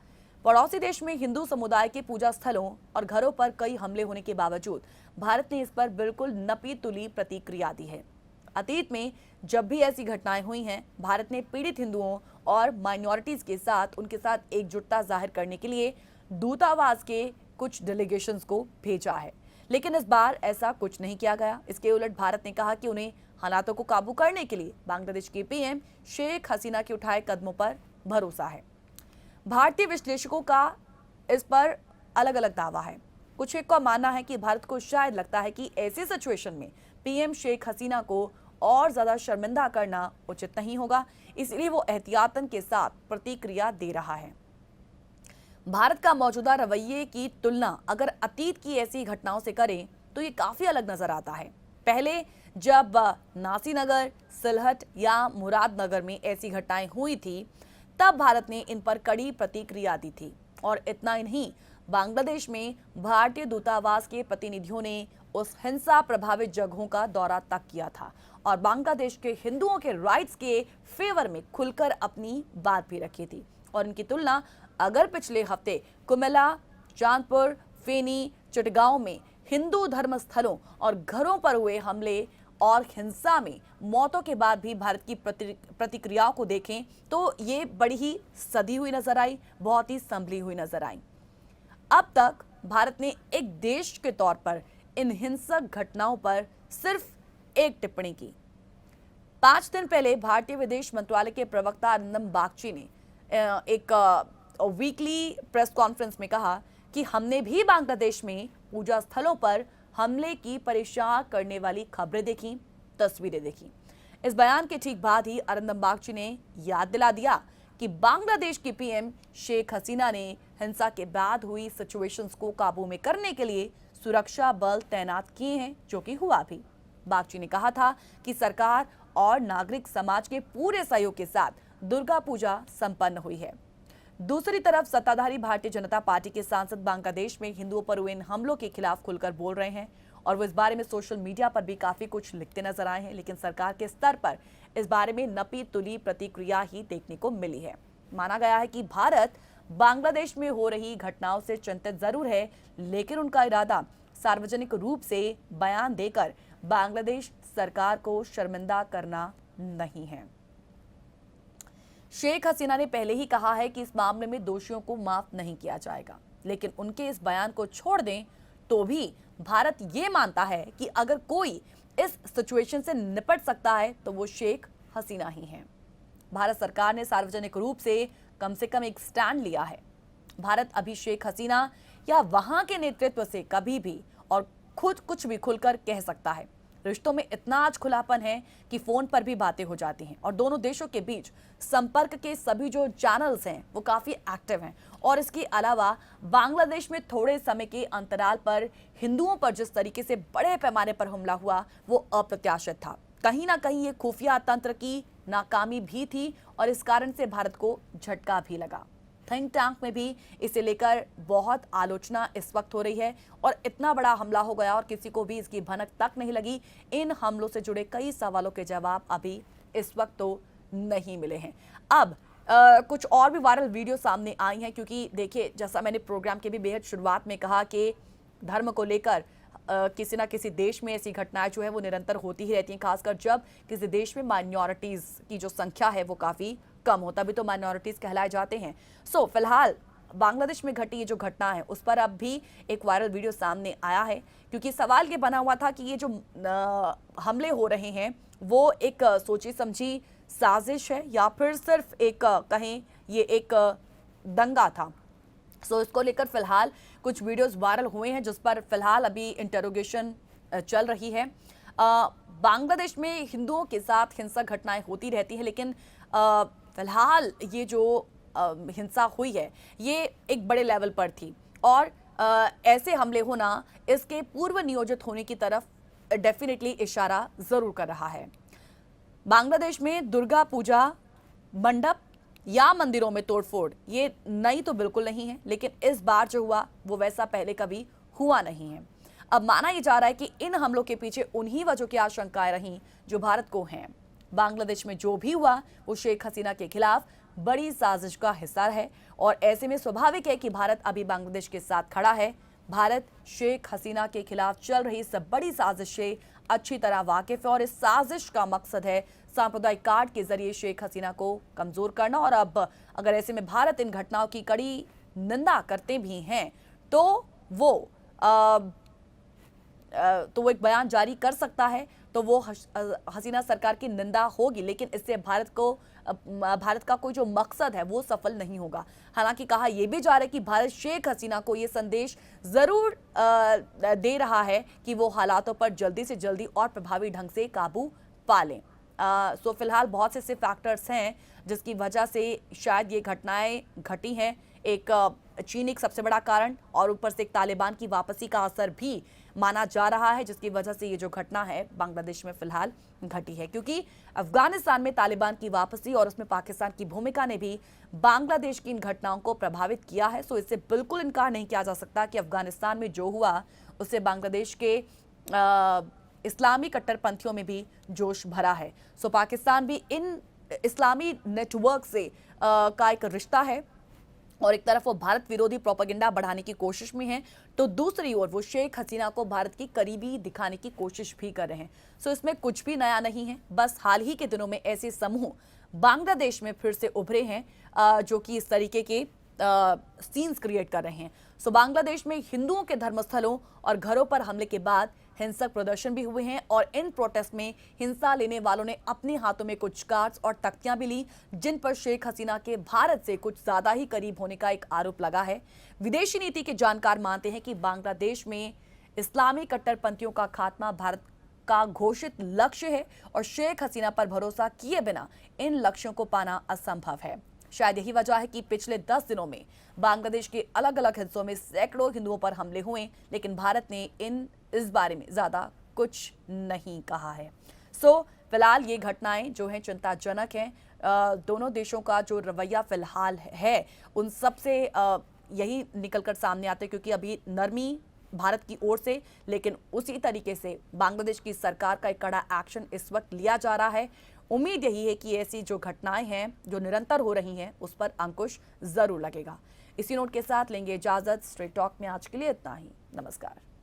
पड़ोसी देश में हिंदू समुदाय के पूजा स्थलों और घरों पर कई हमले होने के बावजूद भारत ने इस पर बिल्कुल नपी तुली प्रतिक्रिया दी है। अतीत में जब भी ऐसी घटनाएं हुई हैं, भारत ने पीड़ित हिंदुओं और माइनॉरिटीज के साथ उनके साथ एकजुटता जाहिर करने के लिए दूतावास के कुछ डेलीगेशंस को भेजा है। लेकिन इस बार ऐसा कुछ नहीं किया गया। इसके उलट भारत ने कहा कि उन्हें हालातों को काबू करने के लिए बांग्लादेश की पीएम शेख हसीना के उठाए कदमों पर भरोसा है। भारतीय विश्लेषकों का इस पर अलग अलग दावा है। कुछ एक का मानना है कि भारत को शायद लगता है कि ऐसी सिचुएशन में पीएम शेख हसीना को और ज्यादा शर्मिंदा करना उचित नहीं होगा, इसलिए वो एहतियातन के साथ प्रतिक्रिया दे रहा है। भारत का मौजूदा रवैये की तुलना अगर अतीत की ऐसी घटनाओं से करें तो ये काफी अलग नजर आता है। पहले जब नासीनगर, सिलहट या मुरादनगर में ऐसी घटनाएं हुई थी तब भारत ने इन पर कड़ी प्रतिक्रिया दी थी। और इतना ही नहीं, बांग्लादेश में भारतीय दूतावास के प्रतिनिधियों ने उस हिंसा प्रभावित जगहों का दौरा तक किया था और बांग्लादेश के हिंदुओं के राइट्स के फेवर में खुलकर अपनी बात भी रखी थी। और इनकी तुलना अगर पिछले हफ्ते कुमिल्ला, चांदपुर, फेनी, चिटगांव में हिंदू धर्म स्थलों और घरों पर हुए हमले और हिंसा में मौतों के बाद भी भारत की प्रतिक्रियाओं को देखें तो ये बड़ी ही सधी हुई नजर आई, बहुत ही संभली हुई नजर आई। अब तक भारत ने एक देश के तौर पर इन हिंसक घटनाओं पर सिर्फ एक टिप्पणी की। 5 दिन पहले भारतीय विदेश मंत्रालय के प्रवक्ता अरिंदम बागची ने एक वीकली प्रेस कॉन्फ्रेंस में कहा कि हमने भी बांग्लादेश में पूजा स्थलों पर हमले की परेशान करने वाली खबरें देखी, तस्वीरें देखी। इस बयान के ठीक बाद ही अरिंदम बागची ने याद दिला दिया कि बांग्लादेश की पीएम शेख हसीना ने हिंसा के बाद हुई सिचुएशंस को काबू में करने के लिए सुरक्षा बल तैनात किए हैं, जो कि हुआ भी। बागची ने कहा था कि सरकार और नागरिक समाज के पूरे सहयोग के साथ दुर्गा पूजा संपन्न हुई है। दूसरी तरफ सत्ताधारी भारतीय जनता पार्टी के सांसद बांग्लादेश में हिंदुओं पर हुए इन हमलों के खिलाफ खुलकर बोल रहे हैं और वो इस बारे में सोशल मीडिया पर भी काफी कुछ लिखते नजर आए हैं। लेकिन सरकार के स्तर पर इस बारे में नपी तुली प्रतिक्रिया ही देखने को मिली है। माना गया है कि भारत बांग्लादेश में हो रही घटनाओं से चिंतित जरूर है, लेकिन उनका इरादा सार्वजनिक रूप से बयान देकर बांग्लादेश सरकार को शर्मिंदा करना नहीं है। शेख हसीना ने पहले ही कहा है कि इस मामले में दोषियों को माफ नहीं किया जाएगा, लेकिन उनके इस बयान को छोड़ दें तो भी भारत ये मानता है कि अगर कोई इस सिचुएशन से निपट सकता है तो वो शेख हसीना ही हैं। भारत सरकार ने सार्वजनिक रूप से कम एक स्टैंड लिया है। भारत अभी शेख हसीना या वहां के नेतृत्व से कभी भी और खुद कुछ भी खुलकर कह सकता है। रिश्तों में इतना आज खुलापन है कि फोन पर भी बातें हो जाती हैं और दोनों देशों के बीच संपर्क के सभी जो चैनल्स हैं वो काफी एक्टिव हैं। और इसके अलावा बांग्लादेश में थोड़े समय के अंतराल पर हिंदुओं पर जिस तरीके से बड़े पैमाने पर हमला हुआ वो अप्रत्याशित था। कहीं ना कहीं ये खुफिया तंत्र की नाकामी भी थी और इस कारण से भारत को झटका भी लगा। थिंक टैंक में भी इसे लेकर बहुत आलोचना इस वक्त हो रही है और इतना बड़ा हमला हो गया और किसी को भी इसकी भनक तक नहीं लगी। इन हमलों से जुड़े कई सवालों के जवाब अभी इस वक्त तो नहीं मिले हैं। अब कुछ और भी वायरल वीडियो सामने आई हैं, क्योंकि देखिए, जैसा मैंने प्रोग्राम के भी बेहद शुरुआत में कहा कि धर्म को लेकर किसी ना किसी देश में ऐसी घटनाएं जो है वो निरंतर होती ही रहती हैं, खासकर जब किसी देश में माइनॉरिटीज की जो संख्या है वो काफी कम हो, तभी तो माइनॉरिटीज कहलाए जाते हैं। सो फिलहाल बांग्लादेश में घटी ये जो घटना है उस पर अब भी एक वायरल वीडियो सामने आया है, क्योंकि सवाल ये बना हुआ था कि ये जो हमले हो रहे हैं वो एक सोची समझी साजिश है या फिर सिर्फ एक कहें ये एक दंगा था। सो इसको लेकर फिलहाल कुछ वीडियोस वायरल हुए हैं जिस पर फिलहाल अभी इंटरोगेशन चल रही है। बांग्लादेश में हिंदुओं के साथ हिंसक घटनाएं होती रहती हैं, लेकिन फिलहाल ये जो हिंसा हुई है ये एक बड़े लेवल पर थी और ऐसे हमले होना इसके पूर्व नियोजित होने की तरफ डेफिनेटली इशारा जरूर कर रहा है। बांग्लादेश में दुर्गा पूजा मंडप या मंदिरों में तोड़फोड़ ये नई तो बिल्कुल नहीं है, लेकिन इस बार जो हुआ वो वैसा पहले कभी हुआ नहीं है। अब माना यह जा रहा है कि इन हमलों के पीछे उन्हीं वजहों की आशंकाएं रहीं जो भारत को हैं। बांग्लादेश में जो भी हुआ वो शेख हसीना के खिलाफ बड़ी साजिश का हिस्सा है और ऐसे में स्वाभाविक है कि भारत अभी बांग्लादेश के साथ खड़ा है। भारत शेख हसीना के खिलाफ चल रही सब बड़ी साजिश से अच्छी तरह वाकिफ है और इस साजिश का मकसद है सांप्रदायिक कार्ड के जरिए शेख हसीना को कमजोर करना। और अब अगर ऐसे में भारत इन घटनाओं की कड़ी निंदा करते भी हैं तो वो एक बयान जारी कर सकता है, तो वो हसीना सरकार की निंदा होगी, लेकिन इससे भारत का कोई जो मकसद है वो सफल नहीं होगा। हालांकि कहा यह भी जा रहा है कि भारत शेख हसीना को ये संदेश जरूर दे रहा है कि वो हालातों पर जल्दी से जल्दी और प्रभावी ढंग से काबू पा लें। सो फिलहाल बहुत से ऐसे फैक्टर्स हैं जिसकी वजह से शायद ये घटनाएं घटी हैं। एक चीन एक सबसे बड़ा कारण और ऊपर से एक तालिबान की वापसी का असर भी माना जा रहा है, जिसकी वजह से ये जो घटना है बांग्लादेश में फिलहाल घटी है। क्योंकि अफगानिस्तान में तालिबान की वापसी और उसमें पाकिस्तान की भूमिका ने भी बांग्लादेश की इन घटनाओं को प्रभावित किया है। सो इससे बिल्कुल इनकार नहीं किया जा सकता कि अफगानिस्तान में जो हुआ उससे बांग्लादेश के इस्लामी कट्टरपंथियों में भी जोश भरा है। सो पाकिस्तान भी इन इस्लामी नेटवर्क से का एक रिश्ता है और एक तरफ वो भारत विरोधी प्रोपेगेंडा बढ़ाने की कोशिश में है, तो दूसरी ओर वो शेख हसीना को भारत की करीबी दिखाने की कोशिश भी कर रहे हैं। सो इसमें कुछ भी नया नहीं है, बस हाल ही के दिनों में ऐसे समूह बांग्लादेश में फिर से उभरे हैं जो कि इस तरीके के सीन्स क्रिएट कर रहे हैं। सो बांग्लादेश में हिंदुओं के धर्मस्थलों और घरों पर हमले के बाद हिंसक प्रदर्शन भी हुए हैं और इन प्रोटेस्ट में हिंसा लेने वालों ने अपने हाथों में कुछ कार्ड्स और तख्तियां भी ली, जिन पर शेख हसीना के भारत से कुछ ज्यादा ही करीब होने का एक आरोप लगा है। विदेशी नीति के जानकार मानते हैं कि बांग्लादेश में इस्लामी कट्टरपंथियों का खात्मा भारत का घोषित लक्ष्य है और शेख हसीना पर भरोसा किए बिना इन लक्ष्यों को पाना असंभव है। शायद यही वजह है कि पिछले 10 दिनों में बांग्लादेश के अलग अलग हिस्सों में सैकड़ों हिंदुओं पर हमले हुए, लेकिन भारत ने इस बारे में ज्यादा कुछ नहीं कहा है। सो फिलहाल ये घटनाएं जो हैं चिंताजनक हैं। दोनों देशों का जो रवैया फिलहाल है उन सब से यही निकलकर सामने आते हैं, क्योंकि अभी नरमी भारत की ओर से, लेकिन उसी तरीके से बांग्लादेश की सरकार का एक कड़ा एक्शन इस वक्त लिया जा रहा है। उम्मीद यही है कि ऐसी जो घटनाएं हैं जो निरंतर हो रही हैं उस पर अंकुश जरूर लगेगा। इसी नोट के साथ लेंगे इजाजत। स्ट्रेट टॉक में आज के लिए इतना ही। नमस्कार।